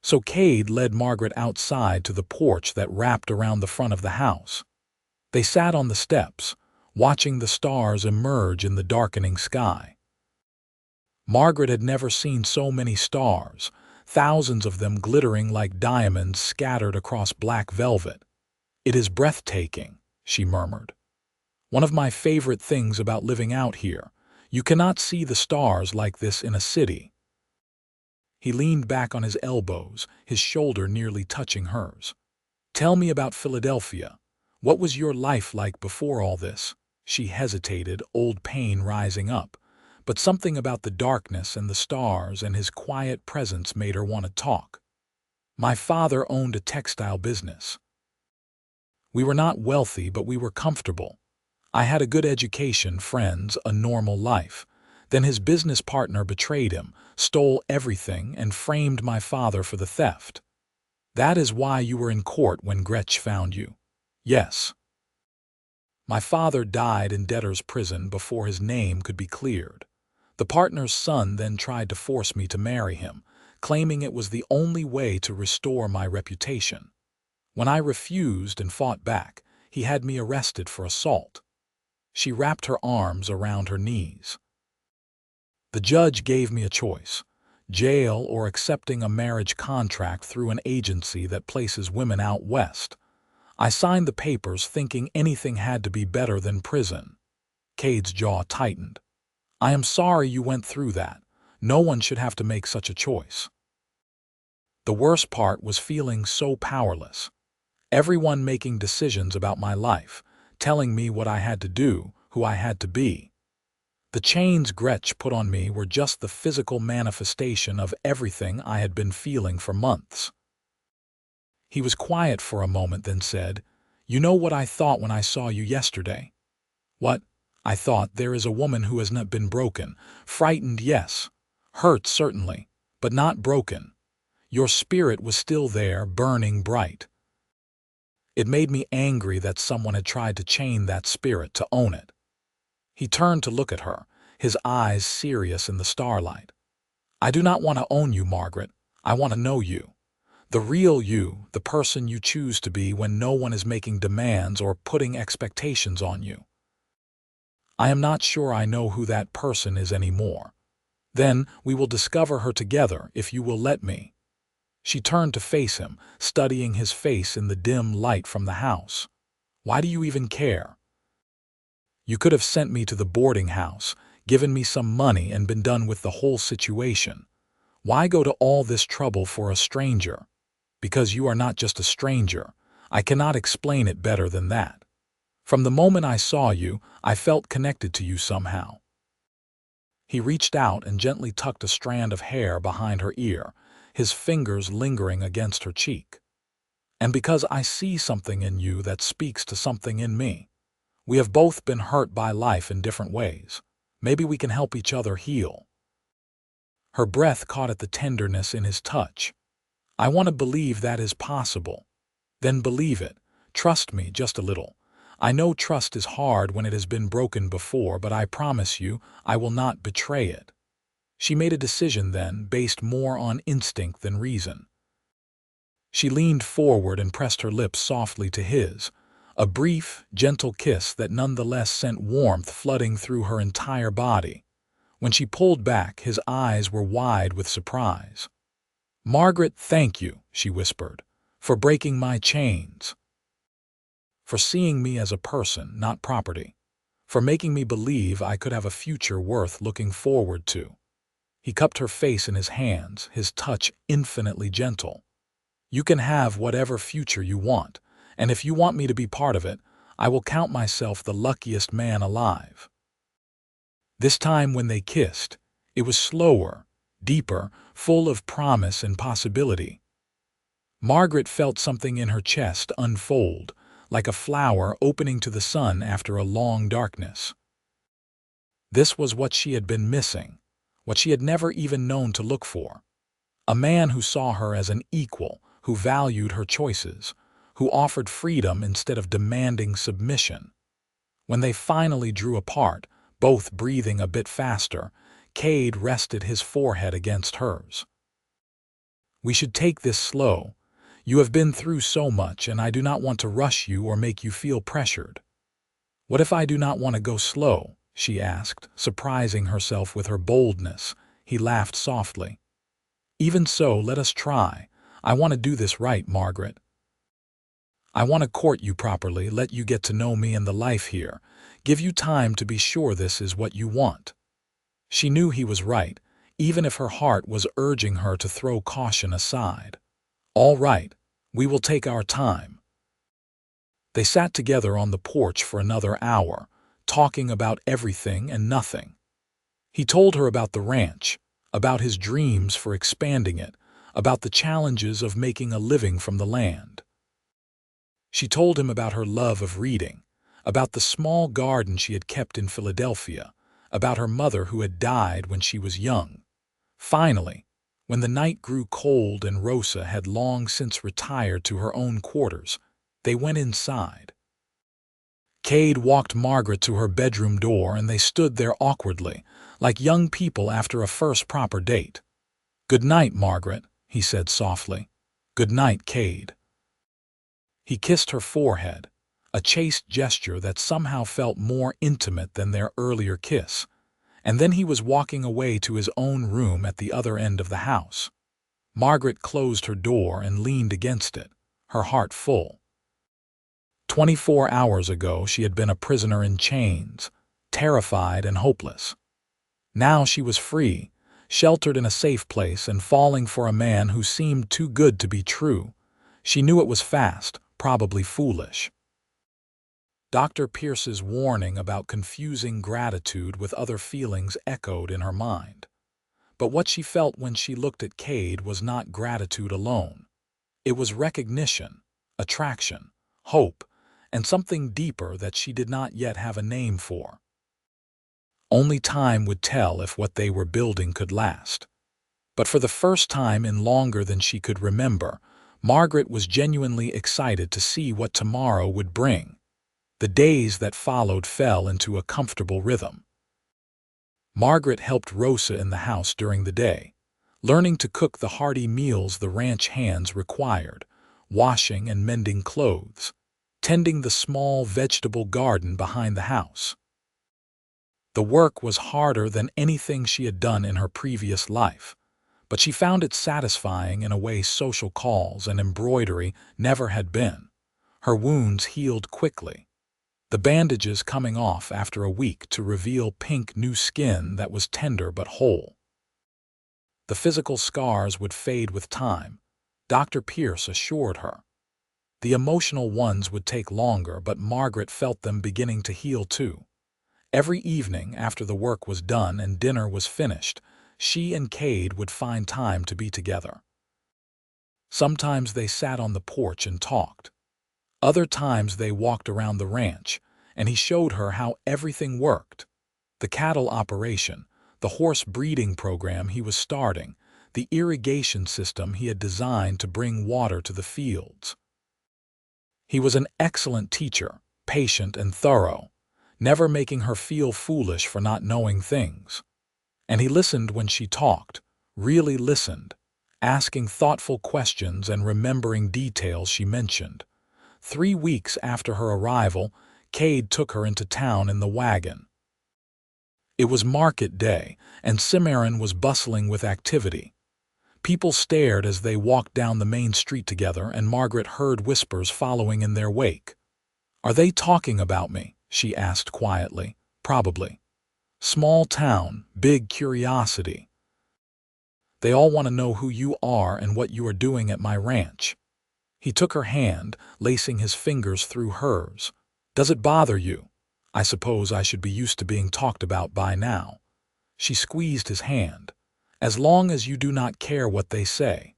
so Kade led Margaret outside to the porch that wrapped around the front of the house. They sat on the steps, watching the stars emerge in the darkening sky. Margaret had never seen so many stars, thousands of them glittering like diamonds scattered across black velvet. "It is breathtaking," she murmured. "One of my favorite things about living out here. You cannot see the stars like this in a city." He leaned back on his elbows, his shoulder nearly touching hers. "Tell me about Philadelphia. What was your life like before all this?" She hesitated, old pain rising up, but something about the darkness and the stars and his quiet presence made her want to talk. "My father owned a textile business. We were not wealthy, but we were comfortable. I had a good education, friends, a normal life. Then his business partner betrayed him, stole everything, and framed my father for the theft. That is why you were in court when Gretsch found you." "Yes." "My father died in debtor's prison before his name could be cleared. The partner's son then tried to force me to marry him, claiming it was the only way to restore my reputation. When I refused and fought back, he had me arrested for assault." She wrapped her arms around her knees. "The judge gave me a choice: jail or accepting a marriage contract through an agency that places women out west. I signed the papers thinking anything had to be better than prison." Kade's jaw tightened. "I am sorry you went through that. No one should have to make such a choice." The worst part was feeling so powerless. Everyone making decisions about my life, telling me what I had to do, who I had to be. The chains Gretsch put on me were just the physical manifestation of everything I had been feeling for months. He was quiet for a moment, then said, "You know what I thought when I saw you yesterday?" "What?" "I thought, there is a woman who has not been broken. Frightened, yes. Hurt, certainly, but not broken. Your spirit was still there, burning bright." It made me angry that someone had tried to chain that spirit, to own it. He turned to look at her, his eyes serious in the starlight. "I do not want to own you, Margaret. I want to know you. The real you, the person you choose to be when no one is making demands or putting expectations on you. I am not sure I know who that person is anymore. Then we will discover her together if you will let me." She turned to face him, studying his face in the dim light from the house. "Why do you even care?" You could have sent me to the boarding house, given me some money, and been done with the whole situation. Why go to all this trouble for a stranger? Because you are not just a stranger. I cannot explain it better than that. From the moment I saw you, I felt connected to you somehow." He reached out and gently tucked a strand of hair behind her ear, his fingers lingering against her cheek. "And because I see something in you that speaks to something in me. We have both been hurt by life in different ways. Maybe we can help each other heal." Her breath caught at the tenderness in his touch. "I want to believe that is possible." "Then believe it. Trust me just a little. I know trust is hard when it has been broken before, but I promise you I will not betray it." She made a decision then, based more on instinct than reason. She leaned forward and pressed her lips softly to his, a brief, gentle kiss that nonetheless sent warmth flooding through her entire body. When she pulled back, his eyes were wide with surprise. "Margaret, thank you," she whispered, "for breaking my chains. For seeing me as a person, not property. For making me believe I could have a future worth looking forward to." He cupped her face in his hands, his touch infinitely gentle. "You can have whatever future you want, and if you want me to be part of it, I will count myself the luckiest man alive." This time when they kissed, it was slower, deeper, full of promise and possibility. Margaret felt something in her chest unfold, like a flower opening to the sun after a long darkness. This was what she had been missing, what she had never even known to look for. A man who saw her as an equal, who valued her choices, who offered freedom instead of demanding submission. When they finally drew apart, both breathing a bit faster, Kade rested his forehead against hers. "We should take this slow. You have been through so much, and I do not want to rush you or make you feel pressured." "What if I do not want to go slow?" she asked, surprising herself with her boldness. He laughed softly. "Even so, let us try. I want to do this right, Margaret. I want to court you properly, let you get to know me and the life here, give you time to be sure this is what you want." She knew he was right, even if her heart was urging her to throw caution aside. "All right, we will take our time." They sat together on the porch for another hour, talking about everything and nothing. He told her about the ranch, about his dreams for expanding it, about the challenges of making a living from the land. She told him about her love of reading, about the small garden she had kept in Philadelphia, about her mother who had died when she was young. Finally, when the night grew cold and Rosa had long since retired to her own quarters, they went inside. Kade walked Margaret to her bedroom door, and they stood there awkwardly, like young people after a first proper date. "Good night, Margaret," he said softly. "Good night, Kade." He kissed her forehead, a chaste gesture that somehow felt more intimate than their earlier kiss, and then he was walking away to his own room at the other end of the house. Margaret closed her door and leaned against it, her heart full. 24 hours ago she had been a prisoner in chains, terrified and hopeless. Now she was free, sheltered in a safe place and falling for a man who seemed too good to be true. She knew it was fast, probably foolish. Dr. Pierce's warning about confusing gratitude with other feelings echoed in her mind. But what she felt when she looked at Kade was not gratitude alone. It was recognition, attraction, hope, and something deeper that she did not yet have a name for. Only time would tell if what they were building could last. But for the first time in longer than she could remember, Margaret was genuinely excited to see what tomorrow would bring. The days that followed fell into a comfortable rhythm. Margaret helped Rosa in the house during the day, learning to cook the hearty meals the ranch hands required, washing and mending clothes, tending the small vegetable garden behind the house. The work was harder than anything she had done in her previous life, but she found it satisfying in a way social calls and embroidery never had been. Her wounds healed quickly. the bandages coming off after a week to reveal pink new skin that was tender but whole. The physical scars would fade with time, Dr. Pierce assured her. The emotional ones would take longer, but Margaret felt them beginning to heal too. Every evening after the work was done and dinner was finished, she and Kade would find time to be together. Sometimes they sat on the porch and talked. Other times they walked around the ranch, and he showed her how everything worked. The cattle operation, the horse breeding program he was starting, the irrigation system he had designed to bring water to the fields. He was an excellent teacher, patient and thorough, never making her feel foolish for not knowing things. And he listened when she talked, really listened, asking thoughtful questions and remembering details she mentioned. 3 weeks after her arrival, Kade took her into town in the wagon. It was market day, and Cimarron was bustling with activity. People stared as they walked down the main street together, and Margaret heard whispers following in their wake. "Are they talking about me?" she asked quietly. "Probably. Small town, big curiosity. They all want to know who you are and what you are doing at my ranch." He took her hand, lacing his fingers through hers. "Does it bother you? I suppose I should be used to being talked about by now." She squeezed his hand. "As long as you do not care what they say."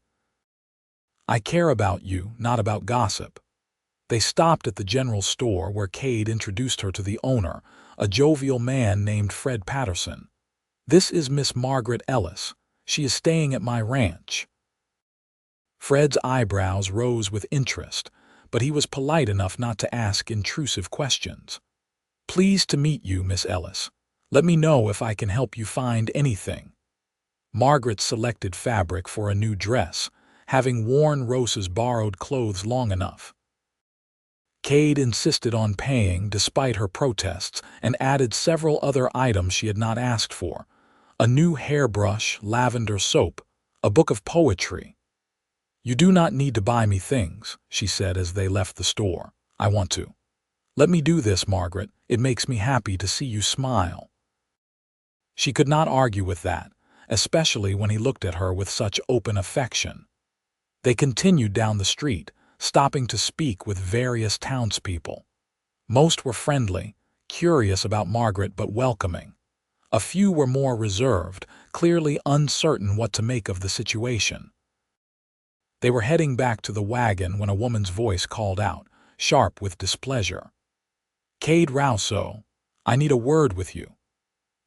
"I care about you, not about gossip." They stopped at the general store where Kade introduced her to the owner, a jovial man named Fred Patterson. "This is Miss Margaret Ellis. She is staying at my ranch." Fred's eyebrows rose with interest, but he was polite enough not to ask intrusive questions. "Pleased to meet you, Miss Ellis. Let me know if I can help you find anything." Margaret selected fabric for a new dress, having worn Rose's borrowed clothes long enough. Kade insisted on paying despite her protests and added several other items she had not asked for: a new hairbrush, lavender soap, a book of poetry. "You do not need to buy me things," she said as they left the store. "I want to. Let me do this, Margaret. It makes me happy to see you smile." She could not argue with that, especially when he looked at her with such open affection. They continued down the street, stopping to speak with various townspeople. Most were friendly, curious about Margaret but welcoming. A few were more reserved, clearly uncertain what to make of the situation. They were heading back to the wagon when a woman's voice called out, sharp with displeasure. "Kade Rousseau, I need a word with you."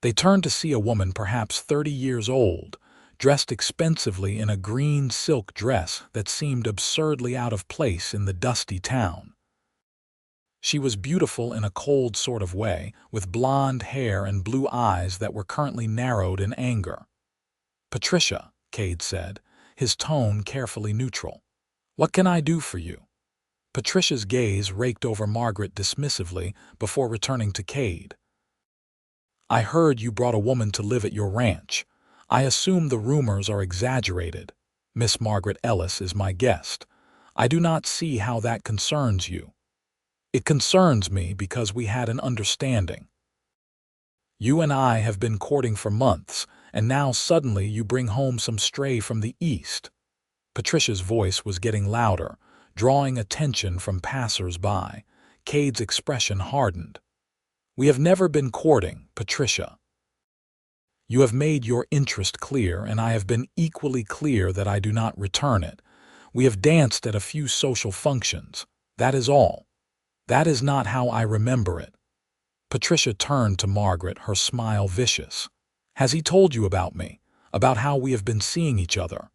They turned to see a woman perhaps 30 years old, dressed expensively in a green silk dress that seemed absurdly out of place in the dusty town. She was beautiful in a cold sort of way, with blonde hair and blue eyes that were currently narrowed in anger. "Patricia," Kade said, his tone carefully neutral. "What can I do for you?" Patricia's gaze raked over Margaret dismissively before returning to Kade. "I heard you brought a woman to live at your ranch. I assume the rumors are exaggerated. Miss Margaret Ellis is my guest. I do not see how that concerns you." "It concerns me because we had an understanding. You and I have been courting for months, and now suddenly you bring home some stray from the East." Patricia's voice was getting louder, drawing attention from passers-by. Kade's expression hardened. "We have never been courting, Patricia. You have made your interest clear, and I have been equally clear that I do not return it. We have danced at a few social functions. That is all. That is not how I remember it." Patricia turned to Margaret, her smile vicious. "Has he told you about me, about how we have been seeing each other?"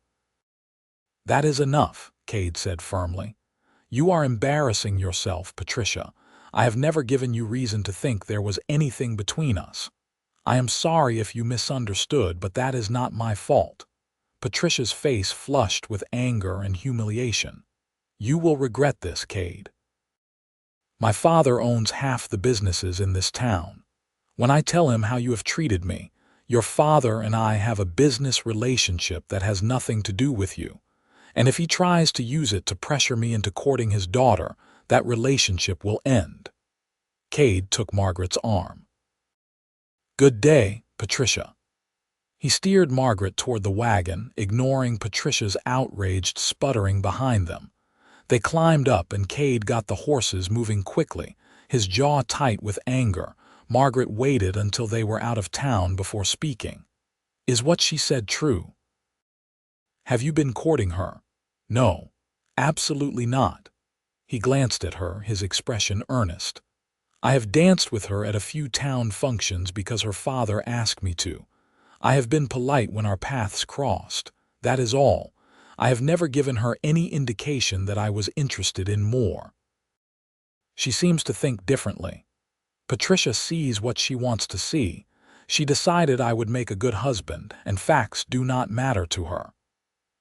"That is enough," Kade said firmly. "You are embarrassing yourself, Patricia. I have never given you reason to think there was anything between us. I am sorry if you misunderstood, but that is not my fault." Patricia's face flushed with anger and humiliation. "You will regret this, Kade. My father owns half the businesses in this town. When I tell him how you have treated me, your father and I have a business relationship that has nothing to do with you. And if he tries to use it to pressure me into courting his daughter, that relationship will end." Kade took Margaret's arm. "Good day, Patricia." He steered Margaret toward the wagon, ignoring Patricia's outraged sputtering behind them. They climbed up and Kade got the horses moving quickly, his jaw tight with anger. Margaret waited until they were out of town before speaking. "Is what she said true? Have you been courting her?" "No, absolutely not." He glanced at her, his expression earnest. "I have danced with her at a few town functions because her father asked me to. I have been polite when our paths crossed. That is all. I have never given her any indication that I was interested in more." "She seems to think differently." "Patricia sees what she wants to see. She decided I would make a good husband, and facts do not matter to her."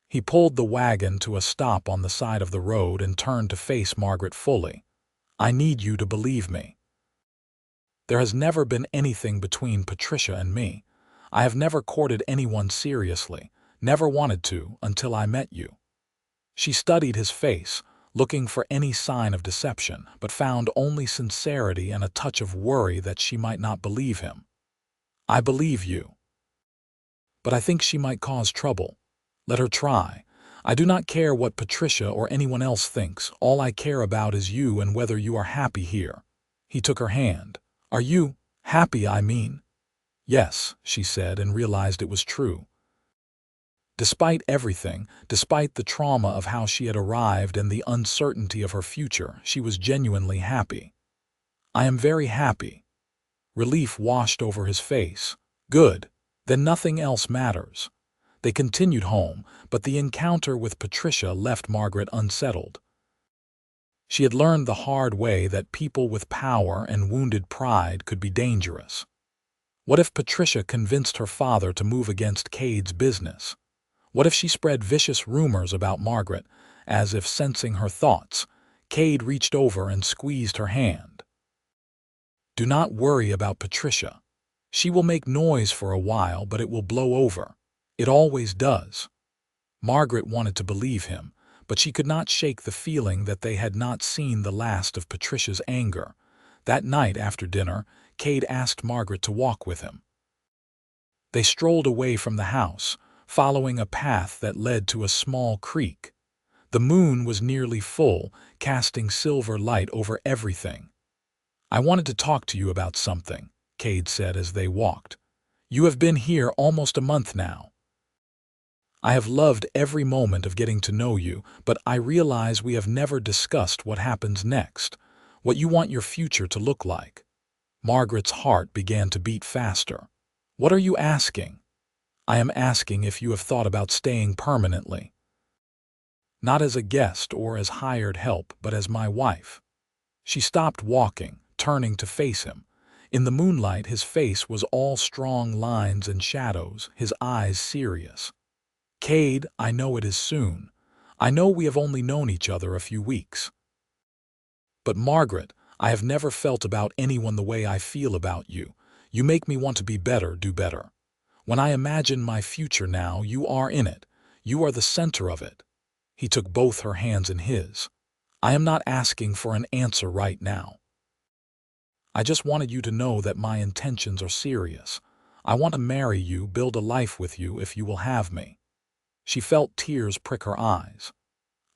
He pulled the wagon to a stop on the side of the road and turned to face Margaret fully. "I need you to believe me. There has never been anything between Patricia and me. I have never courted anyone seriously, never wanted to until I met you." She studied his face, looking for any sign of deception, but found only sincerity and a touch of worry that she might not believe him. "I believe you. But I think she might cause trouble. Let her try. I do not care what Patricia or anyone else thinks. All I care about is you and whether you are happy here." He took her hand. "Are you happy, I mean?" "Yes," she said, and realized it was true. Despite everything, despite the trauma of how she had arrived and the uncertainty of her future, she was genuinely happy. "I am very happy." Relief washed over his face. "Good. Then nothing else matters." They continued home, but the encounter with Patricia left Margaret unsettled. She had learned the hard way that people with power and wounded pride could be dangerous. What if Patricia convinced her father to move against Kade's business? What if she spread vicious rumors about Margaret? As if sensing her thoughts, Kade reached over and squeezed her hand. "Do not worry about Patricia. She will make noise for a while, but it will blow over. It always does." Margaret wanted to believe him, but she could not shake the feeling that they had not seen the last of Patricia's anger. That night after dinner, Kade asked Margaret to walk with him. They strolled away from the house, following a path that led to a small creek. The moon was nearly full, casting silver light over everything. "I wanted to talk to you about something," Kade said as they walked. "You have been here almost a month now. I have loved every moment of getting to know you, but I realize we have never discussed what happens next, what you want your future to look like." Margaret's heart began to beat faster. "What are you asking?" "I am asking if you have thought about staying permanently. Not as a guest or as hired help, but as my wife." She stopped walking, turning to face him. In the moonlight, his face was all strong lines and shadows, his eyes serious. "Kade, I know it is soon. I know we have only known each other a few weeks. But Margaret, I have never felt about anyone the way I feel about you. You make me want to be better, do better. When I imagine my future now, you are in it. You are the center of it." He took both her hands in his. "I am not asking for an answer right now. I just wanted you to know that my intentions are serious. I want to marry you, build a life with you if you will have me." She felt tears prick her eyes.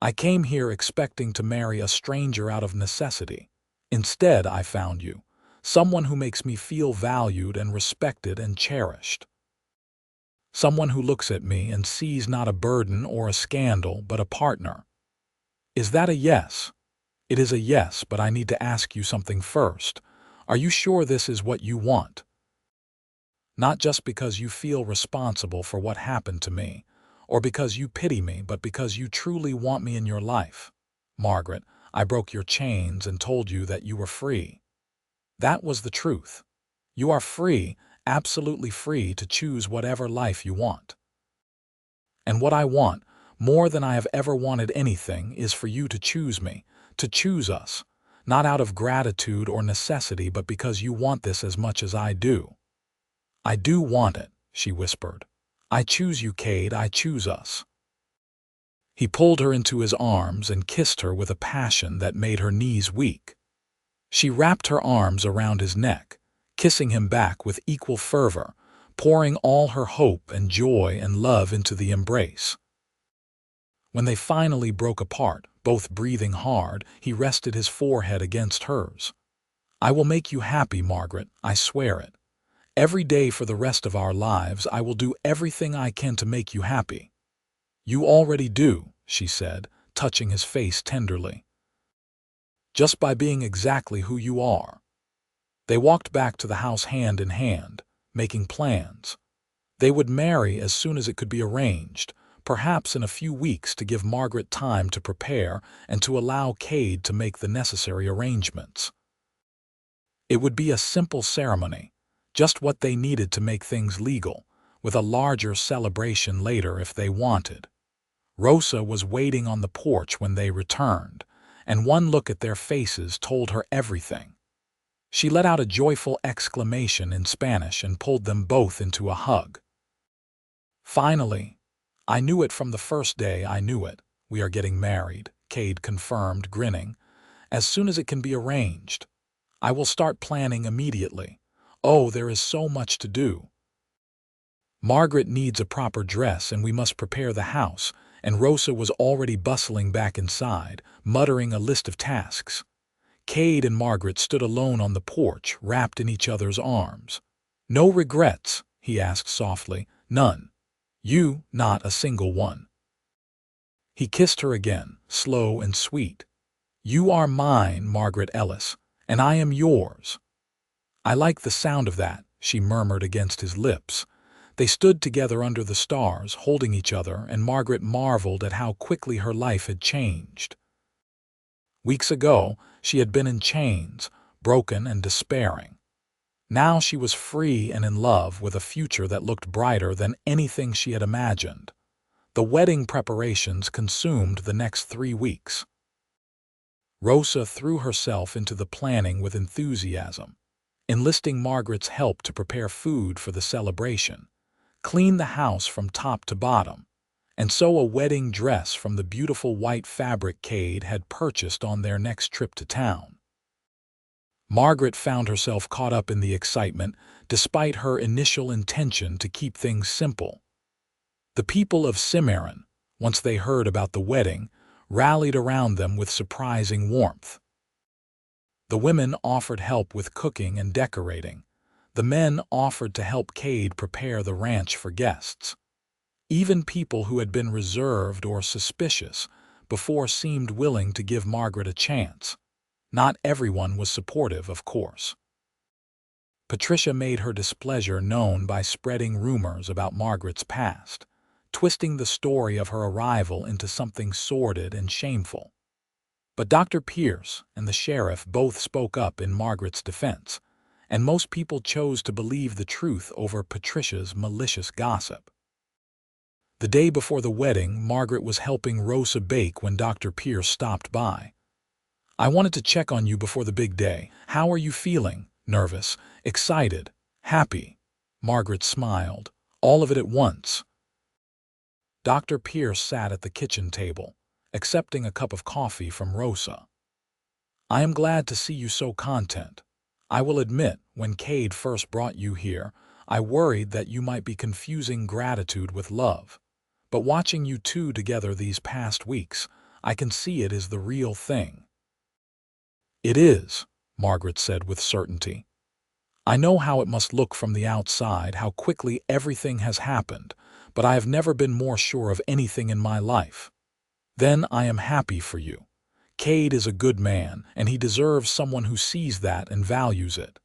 "I came here expecting to marry a stranger out of necessity. Instead, I found you, someone who makes me feel valued and respected and cherished. Someone who looks at me and sees not a burden or a scandal, but a partner." "Is that a yes?" "It is a yes, but I need to ask you something first. Are you sure this is what you want? Not just because you feel responsible for what happened to me, or because you pity me, but because you truly want me in your life." "Margaret, I broke your chains and told you that you were free. That was the truth. You are free, absolutely free to choose whatever life you want. And what I want, more than I have ever wanted anything, is for you to choose me, to choose us, not out of gratitude or necessity, but because you want this as much as I do." "I do want it," she whispered. "I choose you, Kade, I choose us." He pulled her into his arms and kissed her with a passion that made her knees weak. She wrapped her arms around his neck, kissing him back with equal fervor, pouring all her hope and joy and love into the embrace. When they finally broke apart, both breathing hard, he rested his forehead against hers. "I will make you happy, Margaret, I swear it. Every day for the rest of our lives I will do everything I can to make you happy." "You already do," she said, touching his face tenderly. "Just by being exactly who you are." They walked back to the house hand in hand, making plans. They would marry as soon as it could be arranged, perhaps in a few weeks, to give Margaret time to prepare and to allow Kade to make the necessary arrangements. It would be a simple ceremony, just what they needed to make things legal, with a larger celebration later if they wanted. Rosa was waiting on the porch when they returned, and one look at their faces told her everything. She let out a joyful exclamation in Spanish and pulled them both into a hug. "Finally, I knew it from the first day I knew it. We are getting married," Kade confirmed, grinning. "As soon as it can be arranged. I will start planning immediately. Oh, there is so much to do. Margaret needs a proper dress and we must prepare the house," and Rosa was already bustling back inside, muttering a list of tasks. Kade and Margaret stood alone on the porch, wrapped in each other's arms. "No regrets?" he asked softly. "None. You, not a single one." He kissed her again, slow and sweet. "You are mine, Margaret Ellis, and I am yours." "I like the sound of that," she murmured against his lips. They stood together under the stars, holding each other, and Margaret marveled at how quickly her life had changed. Weeks ago, she had been in chains, broken and despairing. Now she was free and in love with a future that looked brighter than anything she had imagined. The wedding preparations consumed the next 3 weeks. Rosa threw herself into the planning with enthusiasm, enlisting Margaret's help to prepare food for the celebration, clean the house from top to bottom, and sew a wedding dress from the beautiful white fabric Kade had purchased on their next trip to town. Margaret found herself caught up in the excitement, despite her initial intention to keep things simple. The people of Cimarron, once they heard about the wedding, rallied around them with surprising warmth. The women offered help with cooking and decorating. The men offered to help Kade prepare the ranch for guests. Even people who had been reserved or suspicious before seemed willing to give Margaret a chance. Not everyone was supportive, of course. Patricia made her displeasure known by spreading rumors about Margaret's past, twisting the story of her arrival into something sordid and shameful. But Dr. Pierce and the sheriff both spoke up in Margaret's defense, and most people chose to believe the truth over Patricia's malicious gossip. The day before the wedding, Margaret was helping Rosa bake when Dr. Pierce stopped by. "I wanted to check on you before the big day. How are you feeling? Nervous? Excited? Happy?" Margaret smiled, all of it at once. Dr. Pierce sat at the kitchen table, accepting a cup of coffee from Rosa. "I am glad to see you so content. I will admit, when Kade first brought you here, I worried that you might be confusing gratitude with love. But watching you two together these past weeks, I can see it is the real thing." "It is," Margaret said with certainty. "I know how it must look from the outside, how quickly everything has happened, but I have never been more sure of anything in my life. Then I am happy for you. Kade is a good man, and he deserves someone who sees that and values it.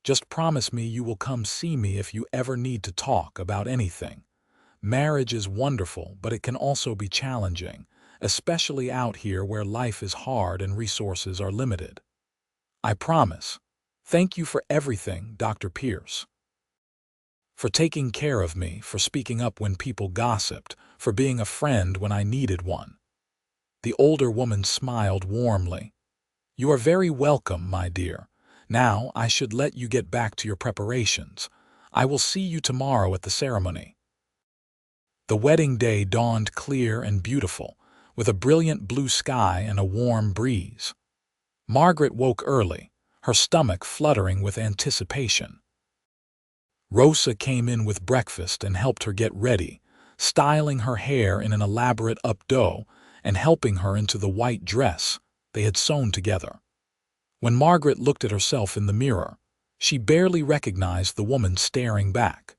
Just promise me you will come see me if you ever need to talk about anything. Marriage is wonderful, but it can also be challenging, especially out here where life is hard and resources are limited. I promise. Thank you for everything, Dr. Pierce. For taking care of me, for speaking up when people gossiped, for being a friend when I needed one." The older woman smiled warmly. "You are very welcome, my dear. Now I should let you get back to your preparations. I will see you tomorrow at the ceremony." The wedding day dawned clear and beautiful, with a brilliant blue sky and a warm breeze. Margaret woke early, her stomach fluttering with anticipation. Rosa came in with breakfast and helped her get ready, styling her hair in an elaborate updo and helping her into the white dress they had sewn together. When Margaret looked at herself in the mirror, she barely recognized the woman staring back.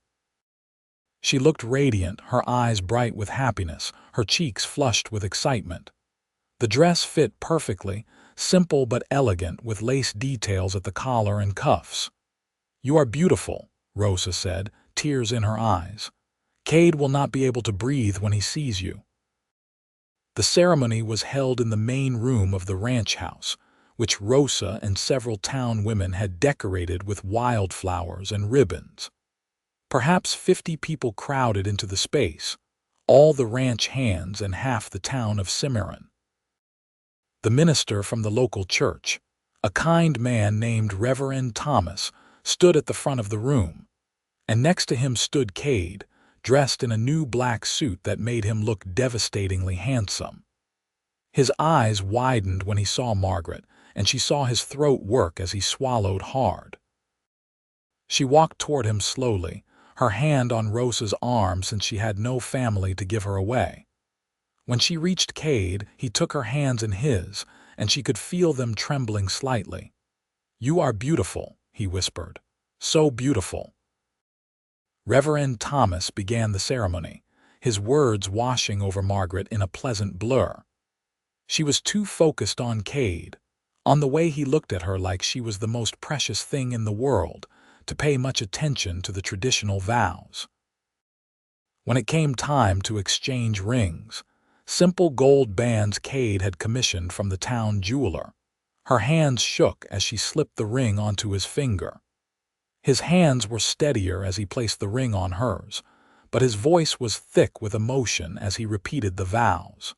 She looked radiant, her eyes bright with happiness, her cheeks flushed with excitement. The dress fit perfectly, simple but elegant, with lace details at the collar and cuffs. "You are beautiful," Rosa said, tears in her eyes. "Kade will not be able to breathe when he sees you." The ceremony was held in the main room of the ranch house, which Rosa and several town women had decorated with wildflowers and ribbons. Perhaps 50 people crowded into the space, all the ranch hands and half the town of Cimarron. The minister from the local church, a kind man named Reverend Thomas, stood at the front of the room, and next to him stood Kade, dressed in a new black suit that made him look devastatingly handsome. His eyes widened when he saw Margaret, and she saw his throat work as he swallowed hard. She walked toward him slowly, her hand on Rosa's arm since she had no family to give her away. When she reached Kade, he took her hands in his, and she could feel them trembling slightly. "You are beautiful," he whispered. "So beautiful." Reverend Thomas began the ceremony, his words washing over Margaret in a pleasant blur. She was too focused on Kade, on the way he looked at her like she was the most precious thing in the world, to pay much attention to the traditional vows. When it came time to exchange rings, simple gold bands Kade had commissioned from the town jeweler, her hands shook as she slipped the ring onto his finger. His hands were steadier as he placed the ring on hers, but his voice was thick with emotion as he repeated the vows.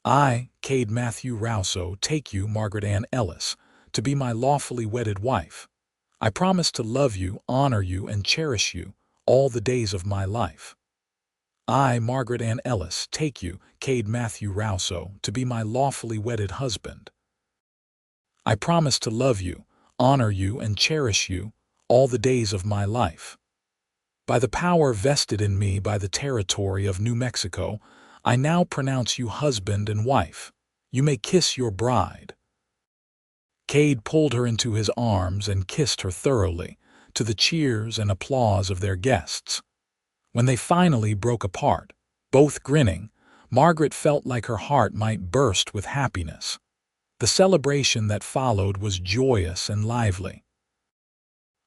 "I, Kade Matthew Rousseau, take you, Margaret Ellis, to be my lawfully wedded wife. I promise to love you, honor you, and cherish you all the days of my life. I, Margaret Ellis, take you, Kade Matthew Rousseau, to be my lawfully wedded husband. I promise to love you, honor you, and cherish you all the days of my life. By the power vested in me by the territory of New Mexico, I now pronounce you husband and wife. You may kiss your bride." Kade pulled her into his arms and kissed her thoroughly, to the cheers and applause of their guests. When they finally broke apart, both grinning, Margaret felt like her heart might burst with happiness. The celebration that followed was joyous and lively.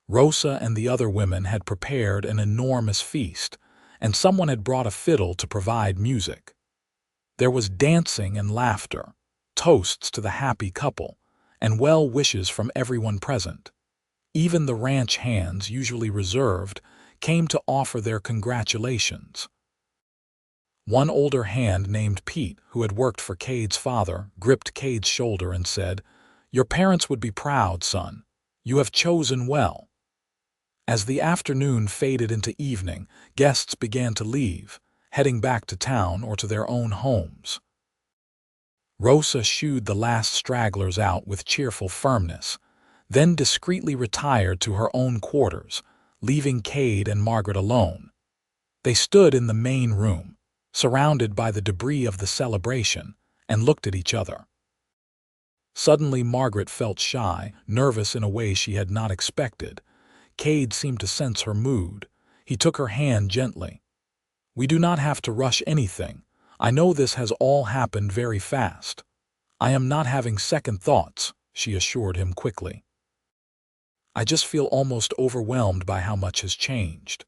Rosa and the other women had prepared an enormous feast, and someone had brought a fiddle to provide music. There was dancing and laughter, toasts to the happy couple, and well wishes from everyone present. Even the ranch hands, usually reserved, came to offer their congratulations. One older hand named Pete, who had worked for Kade's father, gripped Kade's shoulder and said, "Your parents would be proud, son. You have chosen well." As the afternoon faded into evening, guests began to leave, heading back to town or to their own homes. Rosa shooed the last stragglers out with cheerful firmness, then discreetly retired to her own quarters, leaving Kade and Margaret alone. They stood in the main room, surrounded by the debris of the celebration, and looked at each other. Suddenly Margaret felt shy, nervous in a way she had not expected. Kade seemed to sense her mood. He took her hand gently. "We do not have to rush anything. I know this has all happened very fast." "I am not having second thoughts," she assured him quickly. "I just feel almost overwhelmed by how much has changed.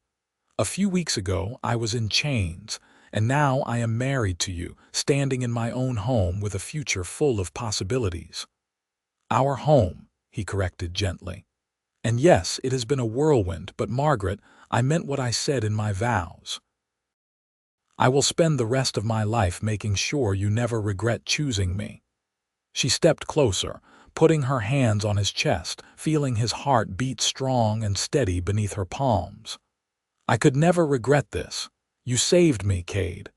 A few weeks ago I was in chains, and now I am married to you, standing in my own home with a future full of possibilities." "Our home," he corrected gently. "And yes, it has been a whirlwind, but Margaret, I meant what I said in my vows. I will spend the rest of my life making sure you never regret choosing me." She stepped closer, putting her hands on his chest, feeling his heart beat strong and steady beneath her palms. "I could never regret this. You saved me, Kade.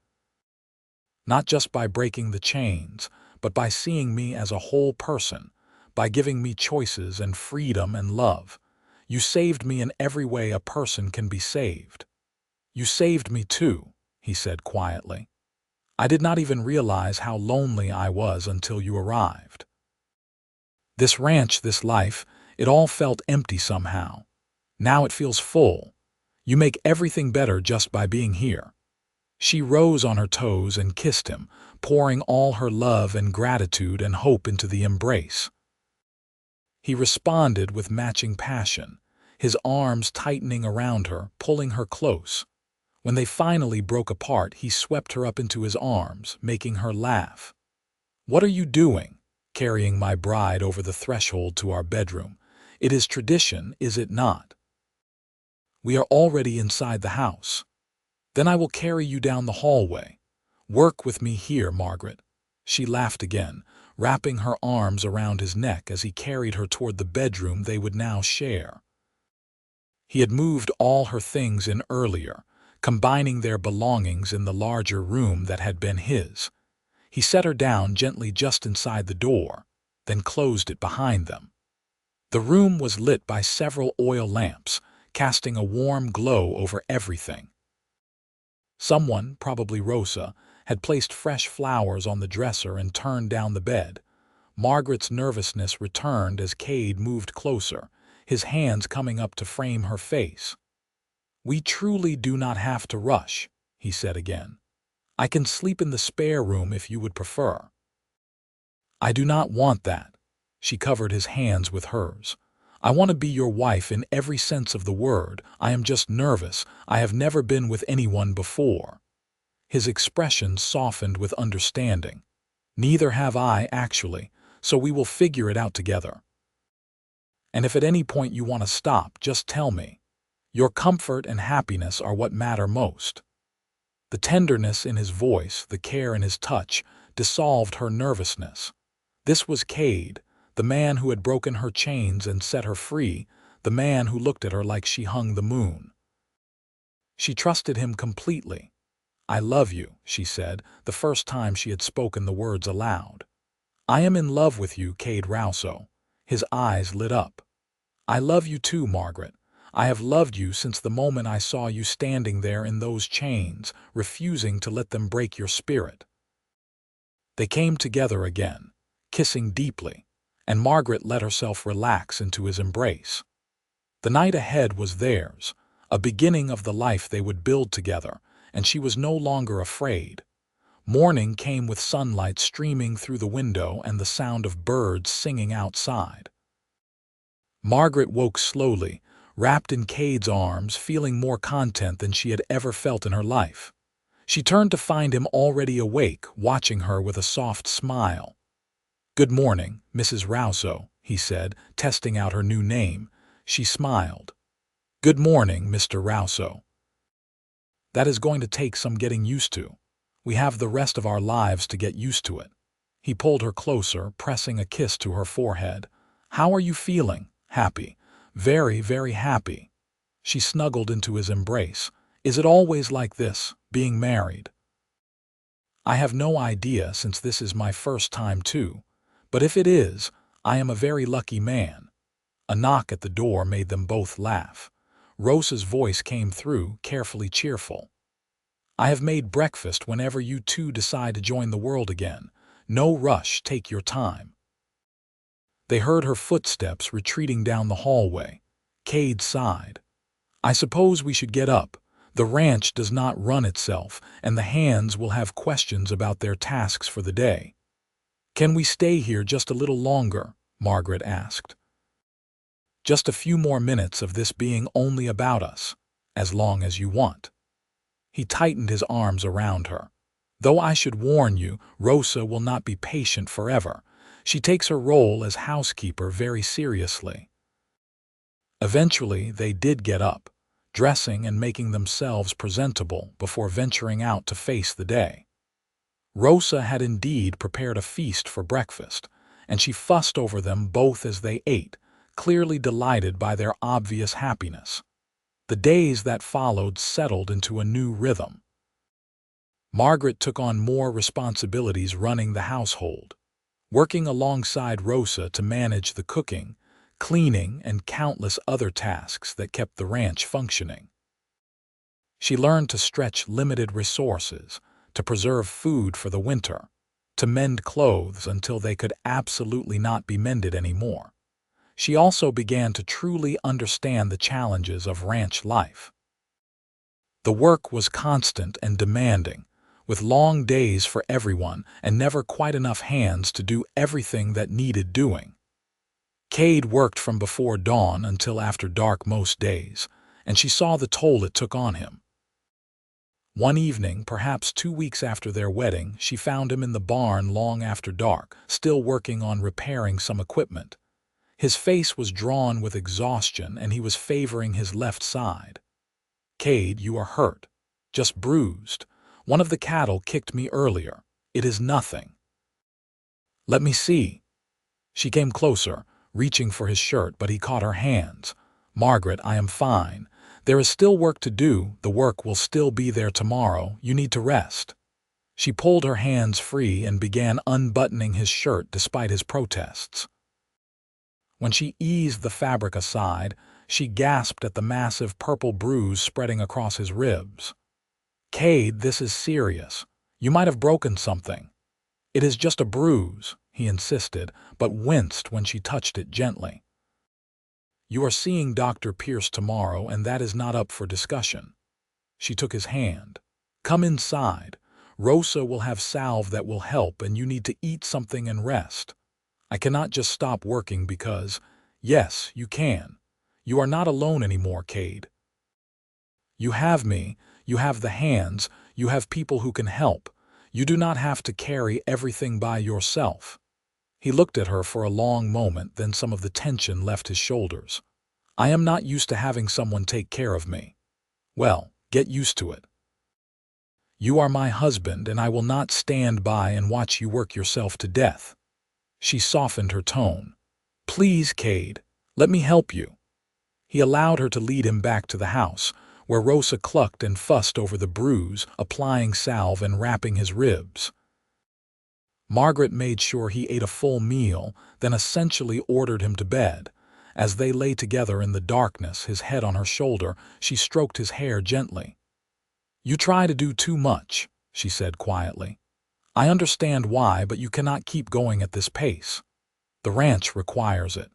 Not just by breaking the chains, but by seeing me as a whole person, by giving me choices and freedom and love. You saved me in every way a person can be saved. You saved me too, he said quietly. I did not even realize how lonely I was until you arrived. This ranch, this life, it all felt empty somehow. Now it feels full. You make everything better just by being here. She rose on her toes and kissed him, pouring all her love and gratitude and hope into the embrace. He responded with matching passion, his arms tightening around her, pulling her close. When they finally broke apart, he swept her up into his arms, making her laugh. "What are you doing?" "Carrying my bride over the threshold to our bedroom. It is tradition, is it not? We are already inside the house. Then I will carry you down the hallway. Work with me here, Margaret." She laughed again, wrapping her arms around his neck as he carried her toward the bedroom they would now share. He had moved all her things in earlier, combining their belongings in the larger room that had been his. He set her down gently just inside the door, then closed it behind them. The room was lit by several oil lamps, casting a warm glow over everything. Someone, probably Rosa, had placed fresh flowers on the dresser and turned down the bed. Margaret's nervousness returned as Kade moved closer, his hands coming up to frame her face. "We truly do not have to rush," he said again. "I can sleep in the spare room if you would prefer." "I do not want that." She covered his hands with hers. "I want to be your wife in every sense of the word. I am just nervous. I have never been with anyone before." His expression softened with understanding. "Neither have I, actually, so we will figure it out together. And if at any point you want to stop, just tell me. Your comfort and happiness are what matter most." The tenderness in his voice, the care in his touch, dissolved her nervousness. This was Kade, the man who had broken her chains and set her free, the man who looked at her like she hung the moon. She trusted him completely. "I love you," she said, the first time she had spoken the words aloud. "I am in love with you, Kade Rousseau." His eyes lit up. "I love you too, Margaret. I have loved you since the moment I saw you standing there in those chains, refusing to let them break your spirit." They came together again, kissing deeply, and Margaret let herself relax into his embrace. The night ahead was theirs, a beginning of the life they would build together, and she was no longer afraid. Morning came with sunlight streaming through the window and the sound of birds singing outside. Margaret woke slowly, wrapped in Kade's arms, feeling more content than she had ever felt in her life. She turned to find him already awake, watching her with a soft smile. "Good morning, Mrs. Rousseau," he said, testing out her new name. She smiled. "Good morning, Mr. Rousseau." "That is going to take some getting used to. We have the rest of our lives to get used to it." He pulled her closer, pressing a kiss to her forehead. "How are you feeling?" "Happy. Very, very happy." She snuggled into his embrace. "Is it always like this, being married?" "I have no idea, since this is my first time too. But if it is, I am a very lucky man." A knock at the door made them both laugh. Rosa's voice came through, carefully cheerful. "I have made breakfast whenever you two decide to join the world again. No rush, take your time." They heard her footsteps retreating down the hallway. Kade sighed. "I suppose we should get up. The ranch does not run itself, and the hands will have questions about their tasks for the day." "Can we stay here just a little longer?" Margaret asked. "Just a few more minutes of this being only about us, as long as you want." He tightened his arms around her. "Though I should warn you, Rosa will not be patient forever. She takes her role as housekeeper very seriously." Eventually, they did get up, dressing and making themselves presentable before venturing out to face the day. Rosa had indeed prepared a feast for breakfast, and she fussed over them both as they ate, clearly delighted by their obvious happiness. The days that followed settled into a new rhythm. Margaret took on more responsibilities running the household. working alongside Rosa to manage the cooking, cleaning, and countless other tasks that kept the ranch functioning. She learned to stretch limited resources, to preserve food for the winter, to mend clothes until they could absolutely not be mended anymore. She also began to truly understand the challenges of ranch life. The work was constant and demanding, with long days for everyone and never quite enough hands to do everything that needed doing. Kade worked from before dawn until after dark most days, and she saw the toll it took on him. One evening, perhaps 2 weeks after their wedding, she found him in the barn long after dark, still working on repairing some equipment. His face was drawn with exhaustion, and he was favoring his left side. "Kade, you are hurt. Just bruised. One of the cattle kicked me earlier. It is nothing." "Let me see." She came closer, reaching for his shirt, but he caught her hands. "Margaret, I am fine. There is still work to do. The work will still be there tomorrow. You need to rest." She pulled her hands free and began unbuttoning his shirt despite his protests. When she eased the fabric aside, she gasped at the massive purple bruise spreading across his ribs. "Kade, this is serious. You might have broken something." "It is just a bruise," he insisted, but winced when she touched it gently. "You are seeing Dr. Pierce tomorrow, and that is not up for discussion." She took his hand. "Come inside. Rosa will have salve that will help, and you need to eat something and rest. I cannot just stop working because, yes, you can. You are not alone anymore, Kade. You have me, you have the hands, you have people who can help. You do not have to carry everything by yourself." He looked at her for a long moment, then some of the tension left his shoulders. "I am not used to having someone take care of me." "Well, get used to it. You are my husband, and I will not stand by and watch you work yourself to death." She softened her tone. "Please, Kade, let me help you." He allowed her to lead him back to the house, where Rosa clucked and fussed over the bruise, applying salve and wrapping his ribs. Margaret made sure he ate a full meal, then essentially ordered him to bed. As they lay together in the darkness, his head on her shoulder, she stroked his hair gently. "You try to do too much," she said quietly. "I understand why, but you cannot keep going at this pace. The ranch requires it.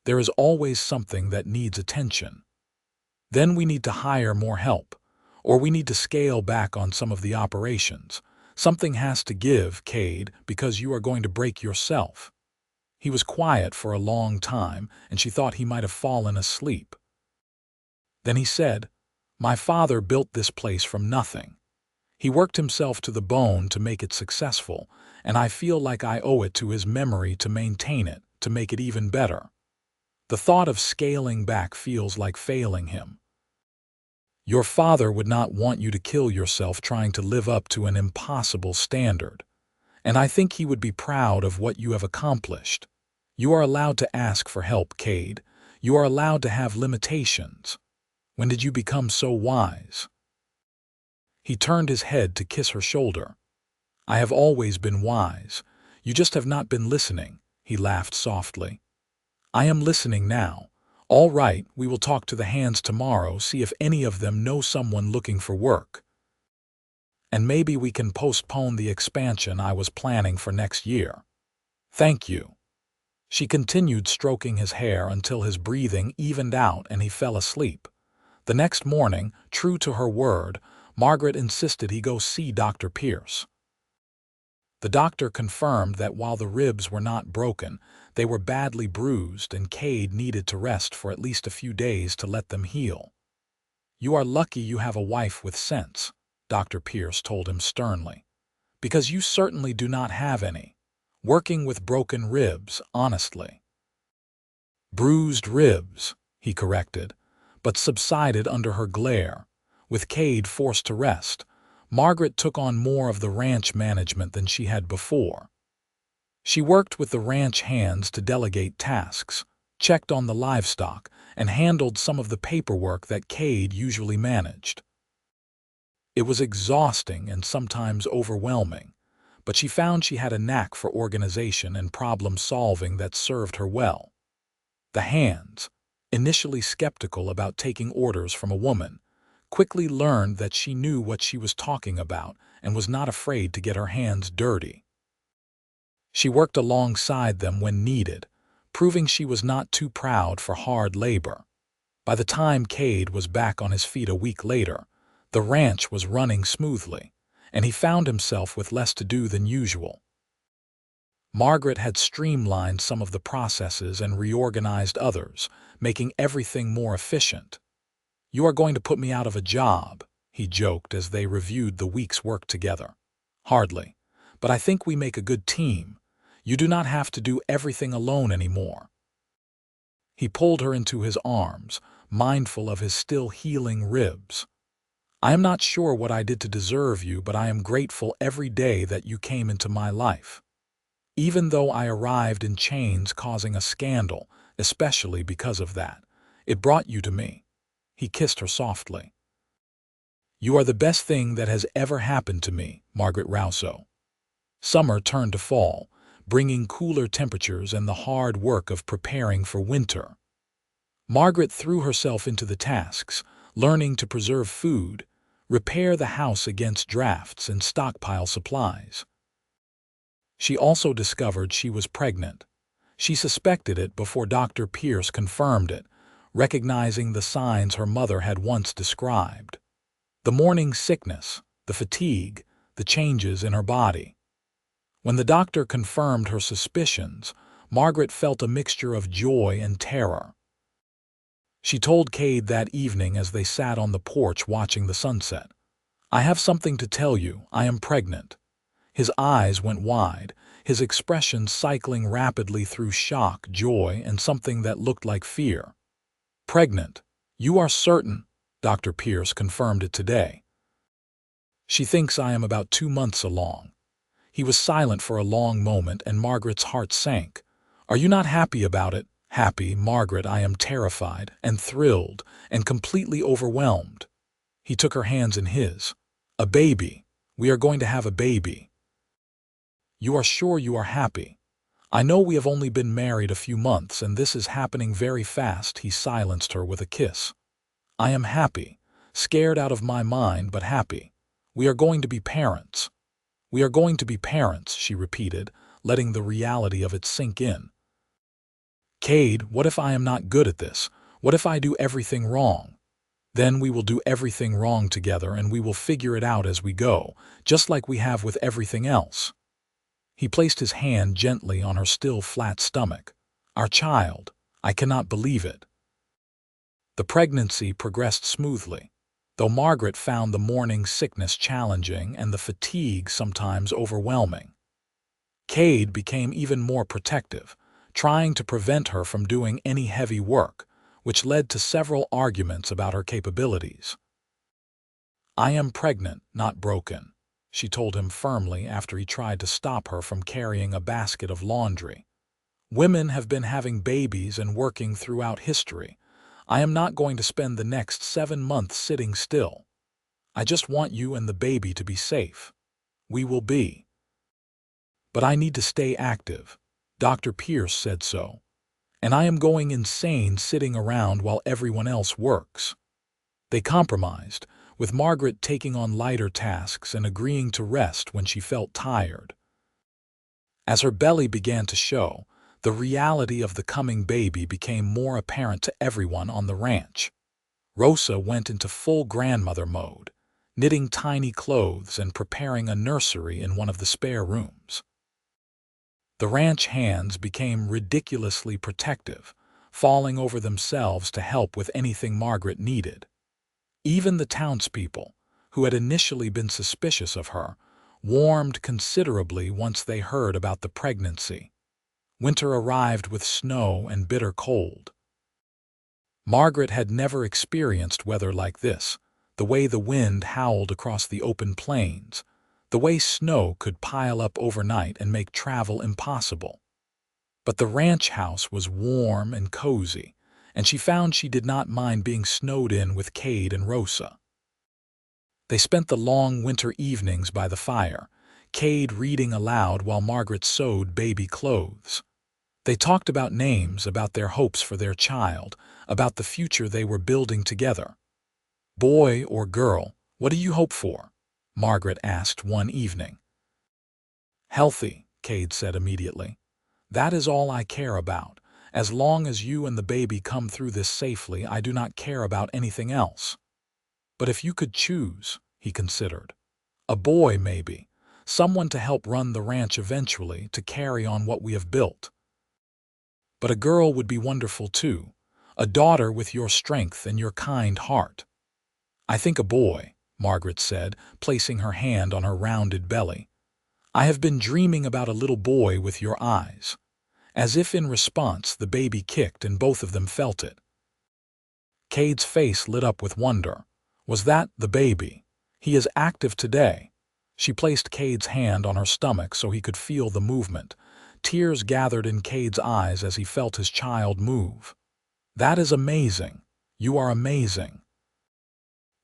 There is always something that needs attention. Then we need to hire more help, or we need to scale back on some of the operations. Something has to give, Kade, because you are going to break yourself." He was quiet for a long time, and she thought he might have fallen asleep. Then he said, "My father built this place from nothing. He worked himself to the bone to make it successful, and I feel like I owe it to his memory to maintain it, to make it even better. The thought of scaling back feels like failing him. Your father would not want you to kill yourself trying to live up to an impossible standard, and I think he would be proud of what you have accomplished. You are allowed to ask for help, Kade. You are allowed to have limitations. When did you become so wise?" He turned his head to kiss her shoulder. "I have always been wise. You just have not been listening," he laughed softly. "I am listening now. All right, we will talk to the hands tomorrow, see if any of them know someone looking for work. And maybe we can postpone the expansion I was planning for next year. Thank you." She continued stroking his hair until his breathing evened out and he fell asleep. The next morning, true to her word, Margaret insisted he go see Dr. Pierce. The doctor confirmed that while the ribs were not broken, they were badly bruised and Kade needed to rest for at least a few days to let them heal. "You are lucky you have a wife with sense," Dr. Pierce told him sternly, "because you certainly do not have any. Working with broken ribs, honestly." "Bruised ribs," he corrected, but subsided under her glare. With Kade forced to rest, Margaret took on more of the ranch management than she had before. She worked with the ranch hands to delegate tasks, checked on the livestock, and handled some of the paperwork that Kade usually managed. It was exhausting and sometimes overwhelming, but she found she had a knack for organization and problem-solving that served her well. The hands, initially skeptical about taking orders from a woman, quickly learned that she knew what she was talking about and was not afraid to get her hands dirty. She worked alongside them when needed, proving she was not too proud for hard labor. By the time Kade was back on his feet a week later, the ranch was running smoothly, and he found himself with less to do than usual. Margaret had streamlined some of the processes and reorganized others, making everything more efficient. "You are going to put me out of a job," he joked as they reviewed the week's work together. "Hardly, but I think we make a good team. You do not have to do everything alone anymore." He pulled her into his arms, mindful of his still healing ribs. "I am not sure what I did to deserve you, but I am grateful every day that you came into my life. Even though I arrived in chains causing a scandal, especially because of that, it brought you to me." He kissed her softly. "You are the best thing that has ever happened to me, Margaret Rousseau." Summer turned to fall, bringing cooler temperatures and the hard work of preparing for winter. Margaret threw herself into the tasks, learning to preserve food, repair the house against drafts, and stockpile supplies. She also discovered she was pregnant. She suspected it before Dr. Pierce confirmed it, recognizing the signs her mother had once described. The morning sickness, the fatigue, the changes in her body. When the doctor confirmed her suspicions, Margaret felt a mixture of joy and terror. She told Kade that evening as they sat on the porch watching the sunset, "I have something to tell you. I am pregnant." His eyes went wide, his expression cycling rapidly through shock, joy, and something that looked like fear. "Pregnant? You are certain?" Dr. Pierce confirmed it today. "She thinks I am about 2 months along." He was silent for a long moment, and Margaret's heart sank. "Are you not happy about it?" "Happy, Margaret, I am terrified and thrilled and completely overwhelmed." He took her hands in his. "A baby. We are going to have a baby." "You are sure you are happy?" "I know we have only been married a few months, and this is happening very fast." He silenced her with a kiss. "I am happy, scared out of my mind, but happy. We are going to be parents." "We are going to be parents," she repeated, letting the reality of it sink in. "Kade, what if I am not good at this? What if I do everything wrong?" "Then we will do everything wrong together, and we will figure it out as we go, just like we have with everything else." He placed his hand gently on her still flat stomach. "Our child. I cannot believe it." The pregnancy progressed smoothly, though Margaret found the morning sickness challenging and the fatigue sometimes overwhelming. Kade became even more protective, trying to prevent her from doing any heavy work, which led to several arguments about her capabilities. "I am pregnant, not broken," she told him firmly after he tried to stop her from carrying a basket of laundry. "Women have been having babies and working throughout history. I am not going to spend the next 7 months sitting still. I just want you and the baby to be safe. We will be. But I need to stay active. Dr. Pierce said so. And I am going insane sitting around while everyone else works." They compromised, with Margaret taking on lighter tasks and agreeing to rest when she felt tired. As her belly began to show, the reality of the coming baby became more apparent to everyone on the ranch. Rosa went into full grandmother mode, knitting tiny clothes and preparing a nursery in one of the spare rooms. The ranch hands became ridiculously protective, falling over themselves to help with anything Margaret needed. Even the townspeople, who had initially been suspicious of her, warmed considerably once they heard about the pregnancy. Winter arrived with snow and bitter cold. Margaret had never experienced weather like this, the way the wind howled across the open plains, the way snow could pile up overnight and make travel impossible. But the ranch house was warm and cozy, and she found she did not mind being snowed in with Kade and Rosa. They spent the long winter evenings by the fire, Kade reading aloud while Margaret sewed baby clothes. They talked about names, about their hopes for their child, about the future they were building together. "Boy or girl, what do you hope for?" Margaret asked one evening. "Healthy," Kade said immediately. "That is all I care about. As long as you and the baby come through this safely, I do not care about anything else." "But if you could choose," he considered. "A boy, maybe. Someone to help run the ranch eventually, to carry on what we have built. But a girl would be wonderful too. A daughter with your strength and your kind heart." "I think a boy," Margaret said, placing her hand on her rounded belly. "I have been dreaming about a little boy with your eyes." As if in response, the baby kicked and both of them felt it. Kade's face lit up with wonder. Was that the baby? "He is active today." She placed Kade's hand on her stomach so he could feel the movement. Tears gathered in Kade's eyes as he felt his child move. "That is amazing. You are amazing."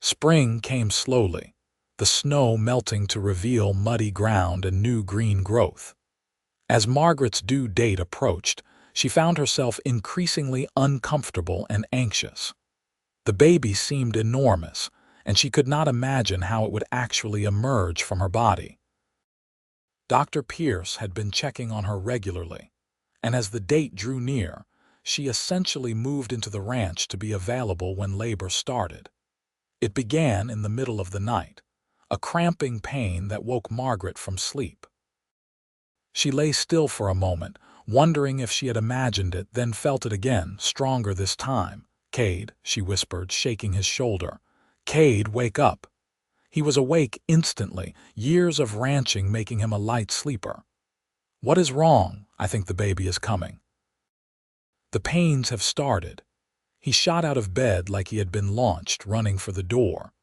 Spring came slowly, the snow melting to reveal muddy ground and new green growth. As Margaret's due date approached, she found herself increasingly uncomfortable and anxious. The baby seemed enormous, and she could not imagine how it would actually emerge from her body. Dr. Pierce had been checking on her regularly, and as the date drew near, she essentially moved into the ranch to be available when labor started. It began in the middle of the night, a cramping pain that woke Margaret from sleep. She lay still for a moment, wondering if she had imagined it, then felt it again, stronger this time. "Kade," she whispered, shaking his shoulder. "Kade, wake up." He was awake instantly, years of ranching making him a light sleeper. "What is wrong?" "I think the baby is coming. The pains have started." He shot out of bed like he had been launched, running for the door.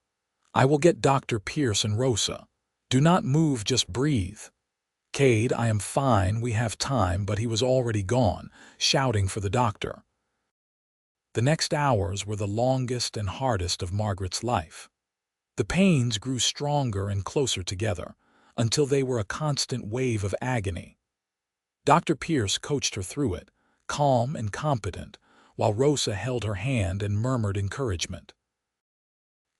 "I will get Dr. Pierce and Rosa. Do not move, just breathe." "Kade, I am fine, we have time," but he was already gone, shouting for the doctor. The next hours were the longest and hardest of Margaret's life. The pains grew stronger and closer together, until they were a constant wave of agony. Dr. Pierce coached her through it, calm and competent, while Rosa held her hand and murmured encouragement.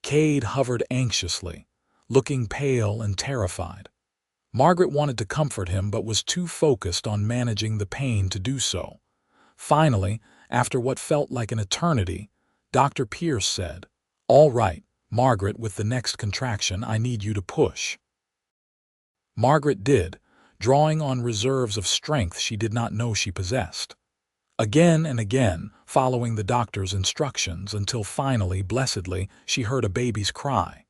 Kade hovered anxiously, looking pale and terrified. Margaret wanted to comfort him but was too focused on managing the pain to do so. Finally, after what felt like an eternity, Dr. Pierce said, "All right, Margaret, with the next contraction, I need you to push." Margaret did, drawing on reserves of strength she did not know she possessed. Again and again, following the doctor's instructions, until finally, blessedly, she heard a baby's cry.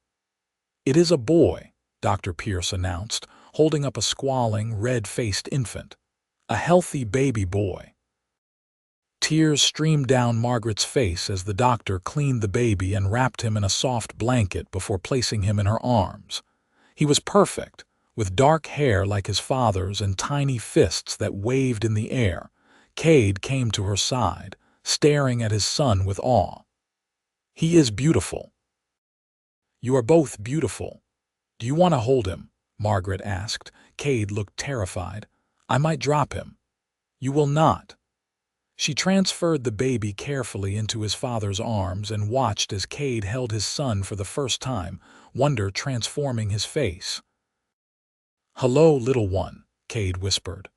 "It is a boy," Dr. Pierce announced, holding up a squalling, red-faced infant. "A healthy baby boy." Tears streamed down Margaret's face as the doctor cleaned the baby and wrapped him in a soft blanket before placing him in her arms. He was perfect, with dark hair like his father's and tiny fists that waved in the air. Kade came to her side, staring at his son with awe. "He is beautiful." "You are both beautiful. Do you want to hold him?" Margaret asked. Kade looked terrified. "I might drop him." "You will not." She transferred the baby carefully into his father's arms and watched as Kade held his son for the first time, wonder transforming his face. "Hello, little one," Kade whispered.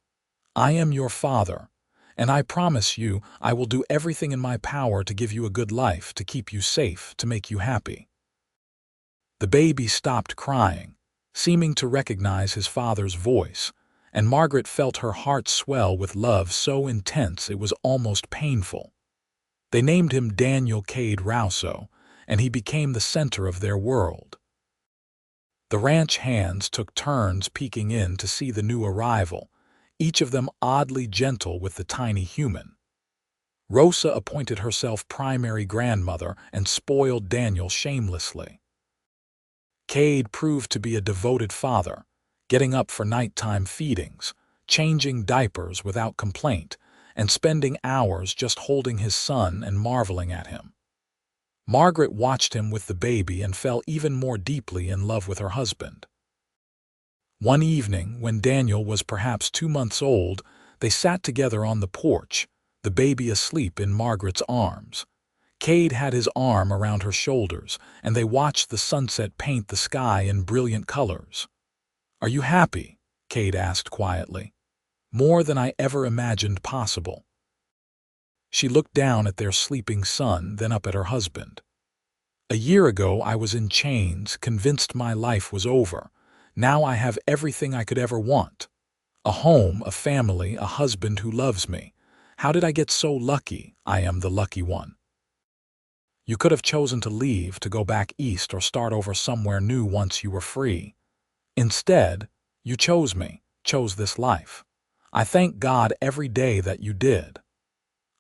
"I am your father, and I promise you I will do everything in my power to give you a good life, to keep you safe, to make you happy." The baby stopped crying, seeming to recognize his father's voice, and Margaret felt her heart swell with love so intense it was almost painful. They named him Daniel Kade Rousseau, and he became the center of their world. The ranch hands took turns peeking in to see the new arrival, each of them oddly gentle with the tiny human. Rosa appointed herself primary grandmother and spoiled Daniel shamelessly. Kade proved to be a devoted father, getting up for nighttime feedings, changing diapers without complaint, and spending hours just holding his son and marveling at him. Margaret watched him with the baby and fell even more deeply in love with her husband. One evening, when Daniel was perhaps 2 months old, they sat together on the porch, the baby asleep in Margaret's arms. Kade had his arm around her shoulders, and they watched the sunset paint the sky in brilliant colors. "Are you happy?" Kade asked quietly. "More than I ever imagined possible." She looked down at their sleeping son, then up at her husband. "A year ago I was in chains, convinced my life was over. Now I have everything I could ever want. A home, a family, a husband who loves me. How did I get so lucky? I am the lucky one." "You could have chosen to leave, to go back east or start over somewhere new once you were free. Instead, you chose me, chose this life. I thank God every day that you did.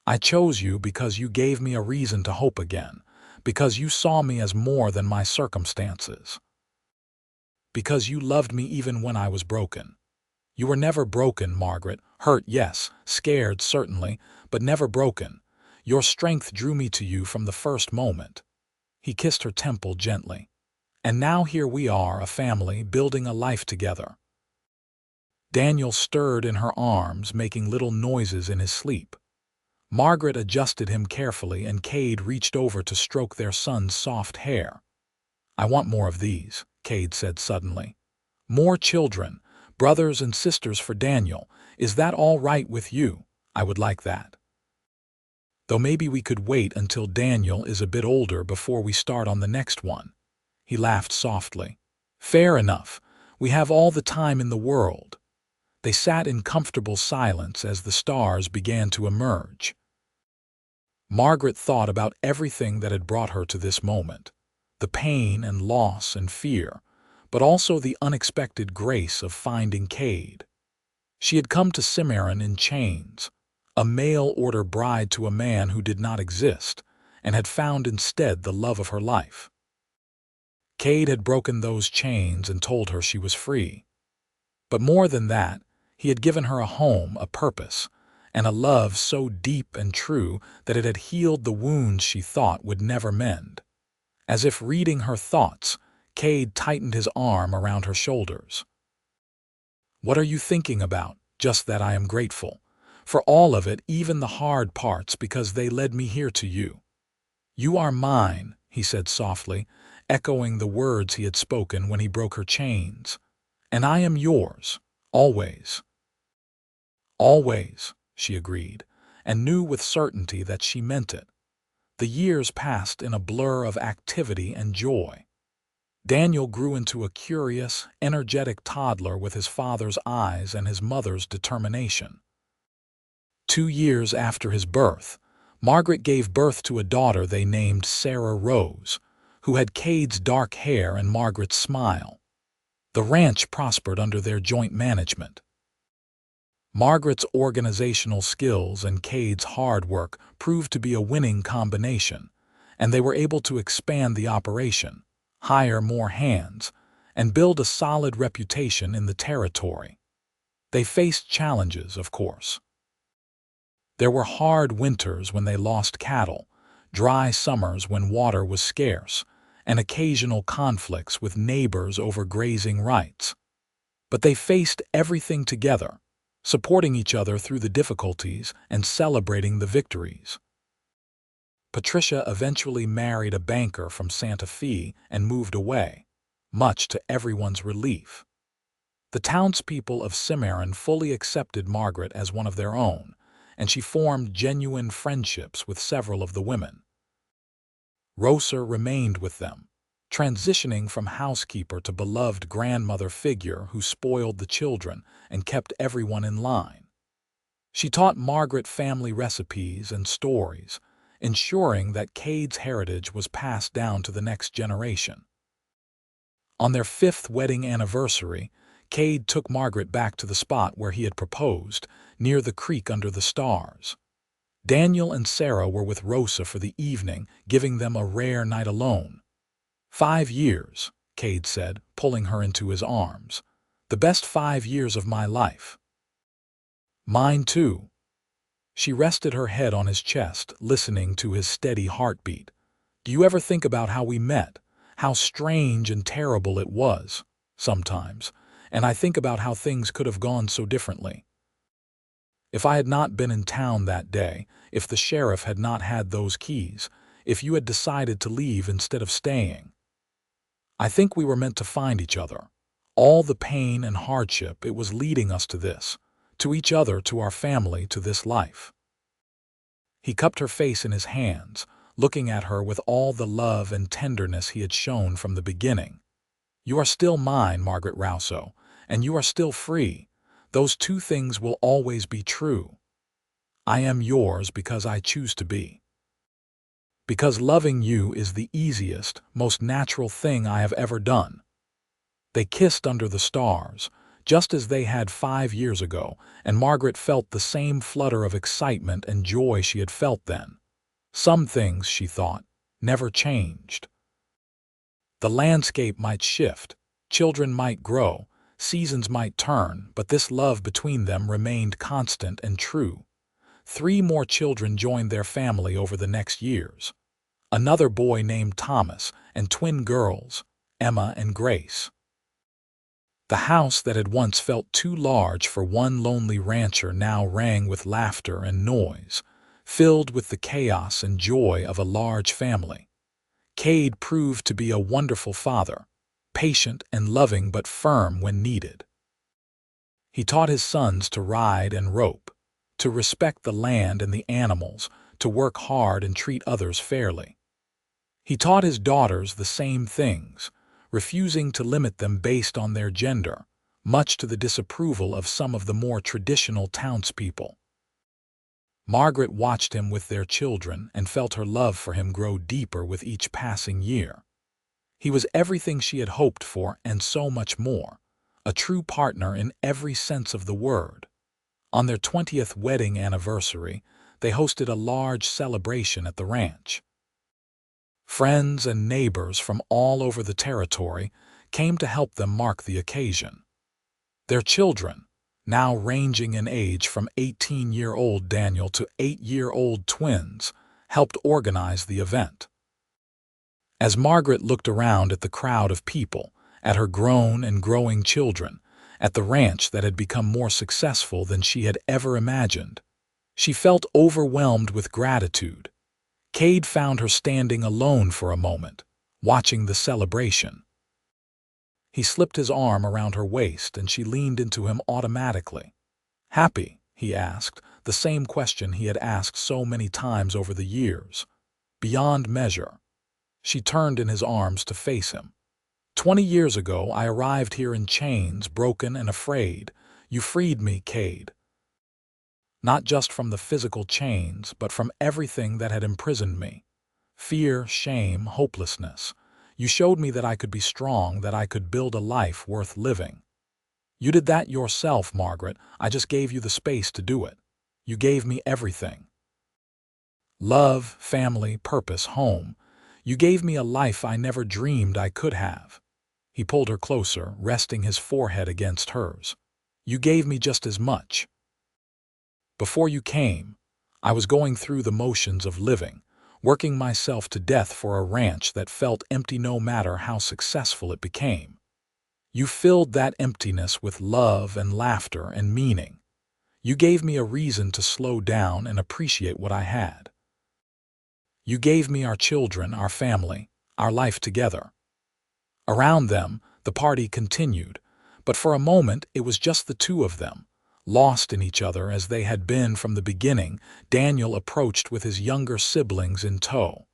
I chose you because you gave me a reason to hope again, because you saw me as more than my circumstances. Because you loved me even when I was broken. You were never broken, Margaret. Hurt, yes, scared, certainly, but never broken. Your strength drew me to you from the first moment." He kissed her temple gently. "And now here we are, a family, building a life together." Daniel stirred in her arms, making little noises in his sleep. Margaret adjusted him carefully, and Kade reached over to stroke their son's soft hair. "I want more of these," Kade said suddenly. "More children, brothers and sisters for Daniel. Is that all right with you? I would like that. Though maybe we could wait until Daniel is a bit older before we start on the next one." He laughed softly. "Fair enough. We have all the time in the world." They sat in comfortable silence as the stars began to emerge. Margaret thought about everything that had brought her to this moment, the pain and loss and fear, but also the unexpected grace of finding Kade. She had come to Cimarron in chains, a mail-order bride to a man who did not exist, and had found instead the love of her life. Kade had broken those chains and told her she was free. But more than that, he had given her a home, a purpose, and a love so deep and true that it had healed the wounds she thought would never mend. As if reading her thoughts, Kade tightened his arm around her shoulders. "What are you thinking about?" "Just that I am grateful. For all of it, even the hard parts, because they led me here to you." "You are mine," he said softly, echoing the words he had spoken when he broke her chains. "And I am yours, always." "Always," she agreed, and knew with certainty that she meant it. The years passed in a blur of activity and joy. Daniel grew into a curious, energetic toddler with his father's eyes and his mother's determination. 2 years after his birth, Margaret gave birth to a daughter they named Sarah Rose, who had Kade's dark hair and Margaret's smile. The ranch prospered under their joint management. Margaret's organizational skills and Kade's hard work proved to be a winning combination, and they were able to expand the operation, hire more hands, and build a solid reputation in the territory. They faced challenges, of course. There were hard winters when they lost cattle, dry summers when water was scarce, and occasional conflicts with neighbors over grazing rights. But they faced everything together, supporting each other through the difficulties and celebrating the victories. Patricia eventually married a banker from Santa Fe and moved away, much to everyone's relief. The townspeople of Cimarron fully accepted Margaret as one of their own, and she formed genuine friendships with several of the women. Rosa remained with them, transitioning from housekeeper to beloved grandmother figure who spoiled the children and kept everyone in line. She taught Margaret family recipes and stories, ensuring that Kade's heritage was passed down to the next generation. On their 5th wedding anniversary, Kade took Margaret back to the spot where he had proposed, near the creek under the stars. Daniel and Sarah were with Rosa for the evening, giving them a rare night alone. 5 years, Kade said, pulling her into his arms. The best 5 years of my life. Mine too. She rested her head on his chest, listening to his steady heartbeat. Do you ever think about how we met? How strange and terrible it was, sometimes, and I think about how things could have gone so differently. If I had not been in town that day, if the sheriff had not had those keys, if you had decided to leave instead of staying. I think we were meant to find each other. All the pain and hardship, it was leading us to this, to each other, to our family, to this life. He cupped her face in his hands, looking at her with all the love and tenderness he had shown from the beginning. You are still mine, Margaret Rousseau, and you are still free. Those two things will always be true. I am yours because I choose to be. Because loving you is the easiest, most natural thing I have ever done. They kissed under the stars, just as they had 5 years ago, and Margaret felt the same flutter of excitement and joy she had felt then. Some things, she thought, never changed. The landscape might shift, children might grow, seasons might turn, but this love between them remained constant and true. 3 more children joined their family over the next years. Another boy named Thomas, and twin girls, Emma and Grace. The house that had once felt too large for one lonely rancher now rang with laughter and noise, filled with the chaos and joy of a large family. Kade proved to be a wonderful father, patient and loving but firm when needed. He taught his sons to ride and rope, to respect the land and the animals, to work hard and treat others fairly. He taught his daughters the same things, refusing to limit them based on their gender, much to the disapproval of some of the more traditional townspeople. Margaret watched him with their children and felt her love for him grow deeper with each passing year. He was everything she had hoped for and so much more, a true partner in every sense of the word. On their 20th wedding anniversary, they hosted a large celebration at the ranch. Friends and neighbors from all over the territory came to help them mark the occasion. Their children, now ranging in age from 18-year-old Daniel to 8-year-old twins, helped organize the event. As Margaret looked around at the crowd of people, at her grown and growing children, at the ranch that had become more successful than she had ever imagined, she felt overwhelmed with gratitude. Kade found her standing alone for a moment, watching the celebration. He slipped his arm around her waist and she leaned into him automatically. "Happy?" he asked, the same question he had asked so many times over the years. "Beyond measure." She turned in his arms to face him. 20 years ago, I arrived here in chains, broken and afraid. You freed me, Kade. Not just from the physical chains, but from everything that had imprisoned me. Fear, shame, hopelessness. You showed me that I could be strong, that I could build a life worth living. You did that yourself, Margaret. I just gave you the space to do it. You gave me everything. Love, family, purpose, home. You gave me a life I never dreamed I could have. He pulled her closer, resting his forehead against hers. You gave me just as much. Before you came, I was going through the motions of living, working myself to death for a ranch that felt empty no matter how successful it became. You filled that emptiness with love and laughter and meaning. You gave me a reason to slow down and appreciate what I had. You gave me our children, our family, our life together. Around them, the party continued, but for a moment it was just the two of them. Lost in each other as they had been from the beginning, Daniel approached with his younger siblings in tow.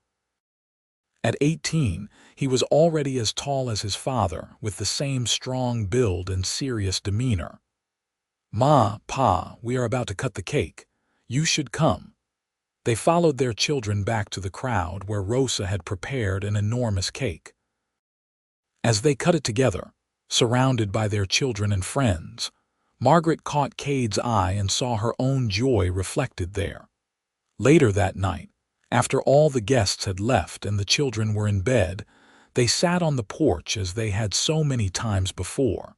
At 18, he was already as tall as his father, with the same strong build and serious demeanor. "Ma, Pa, we are about to cut the cake. You should come." They followed their children back to the crowd where Rosa had prepared an enormous cake. As they cut it together, surrounded by their children and friends, Margaret caught Kade's eye and saw her own joy reflected there. Later that night, after all the guests had left and the children were in bed, they sat on the porch as they had so many times before.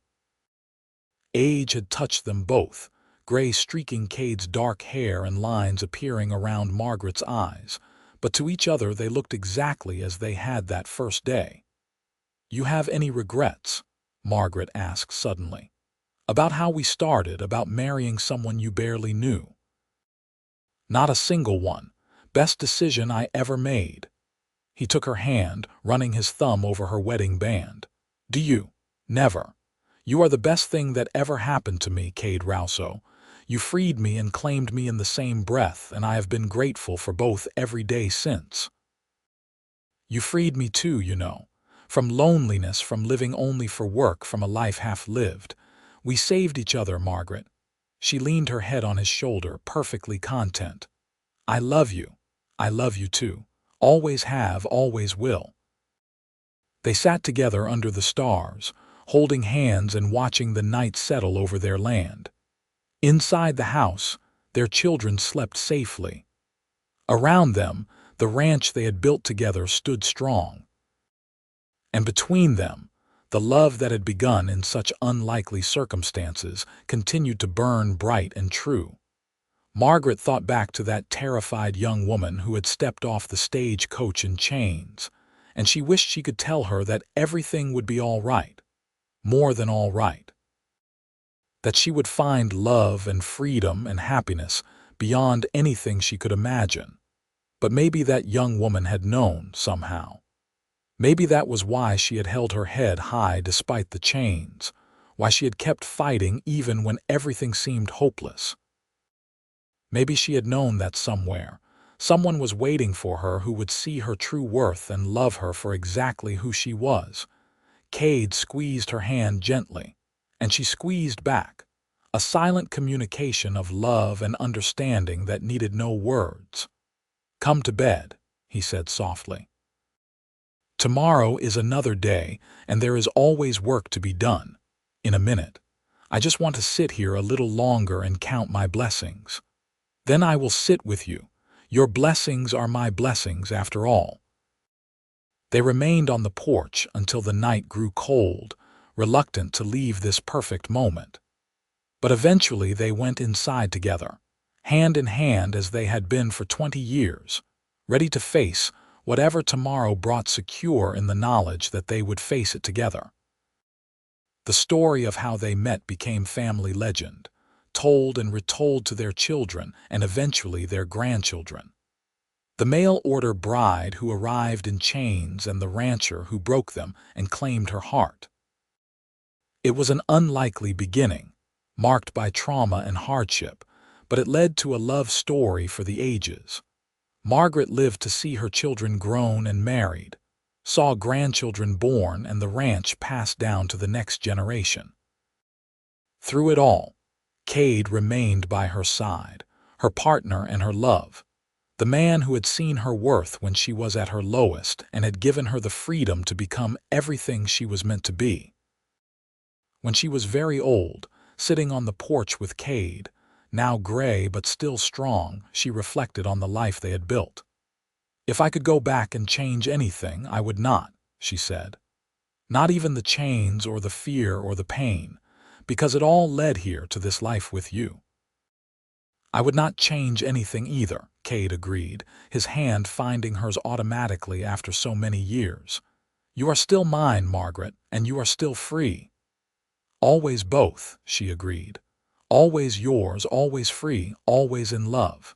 Age had touched them both, gray streaking Kade's dark hair and lines appearing around Margaret's eyes, but to each other they looked exactly as they had that first day. "You have any regrets?" Margaret asked suddenly. "About how we started, about marrying someone you barely knew." "Not a single one. Best decision I ever made." He took her hand, running his thumb over her wedding band. "Do you?" "Never. You are the best thing that ever happened to me, Kade Rousseau. You freed me and claimed me in the same breath, and I have been grateful for both every day since." "You freed me too, you know. From loneliness, from living only for work, from a life half lived. We saved each other, Margaret." She leaned her head on his shoulder, perfectly content. "I love you. I love you too. Always have, always will." They sat together under the stars, holding hands and watching the night settle over their land. Inside the house, their children slept safely. Around them, the ranch they had built together stood strong. And between them, the love that had begun in such unlikely circumstances continued to burn bright and true. Margaret thought back to that terrified young woman who had stepped off the stagecoach in chains, and she wished she could tell her that everything would be all right, more than all right. That she would find love and freedom and happiness beyond anything she could imagine. But maybe that young woman had known somehow. Maybe that was why she had held her head high despite the chains, why she had kept fighting even when everything seemed hopeless. Maybe she had known that somewhere, someone was waiting for her who would see her true worth and love her for exactly who she was. Kade squeezed her hand gently, and she squeezed back, a silent communication of love and understanding that needed no words. "Come to bed," he said softly. "Tomorrow is another day, and there is always work to be done. In a minute, I just want to sit here a little longer and count my blessings. Then I will sit with you. Your blessings are my blessings after all." They remained on the porch until the night grew cold, reluctant to leave this perfect moment. But eventually they went inside together, hand in hand as they had been for 20 years, ready to face whatever tomorrow brought, secure in the knowledge that they would face it together. The story of how they met became family legend, told and retold to their children and eventually their grandchildren. The mail-order bride who arrived in chains and the rancher who broke them and claimed her heart. It was an unlikely beginning, marked by trauma and hardship, but it led to a love story for the ages. Margaret lived to see her children grown and married, saw grandchildren born and the ranch passed down to the next generation. Through it all, Kade remained by her side, her partner and her love, the man who had seen her worth when she was at her lowest and had given her the freedom to become everything she was meant to be. When she was very old, sitting on the porch with Kade, now gray but still strong, she reflected on the life they had built. "If I could go back and change anything, I would not," she said. "Not even the chains or the fear or the pain, because it all led here to this life with you." "I would not change anything either," Kade agreed, his hand finding hers automatically after so many years. "You are still mine, Margaret, and you are still free." "Always both," she agreed. "Always yours, always free, always in love."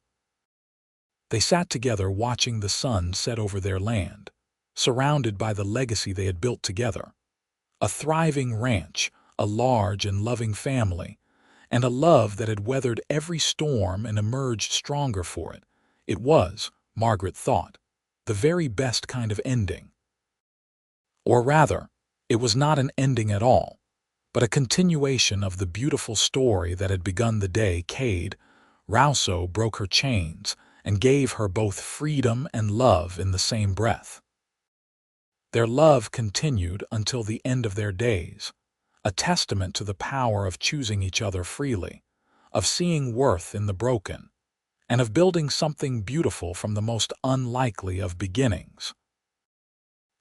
They sat together watching the sun set over their land, surrounded by the legacy they had built together. A thriving ranch, a large and loving family, and a love that had weathered every storm and emerged stronger for it. It was, Margaret thought, the very best kind of ending. Or rather, it was not an ending at all, but a continuation of the beautiful story that had begun the day Kade Rousseau broke her chains and gave her both freedom and love in the same breath. Their love continued until the end of their days, a testament to the power of choosing each other freely, of seeing worth in the broken, and of building something beautiful from the most unlikely of beginnings.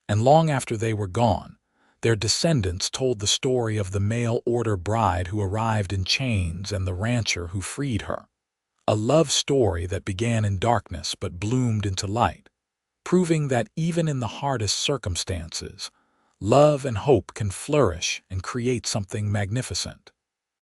And long after they were gone, their descendants told the story of the mail-order bride who arrived in chains and the rancher who freed her. A love story that began in darkness but bloomed into light, proving that even in the hardest circumstances, love and hope can flourish and create something magnificent.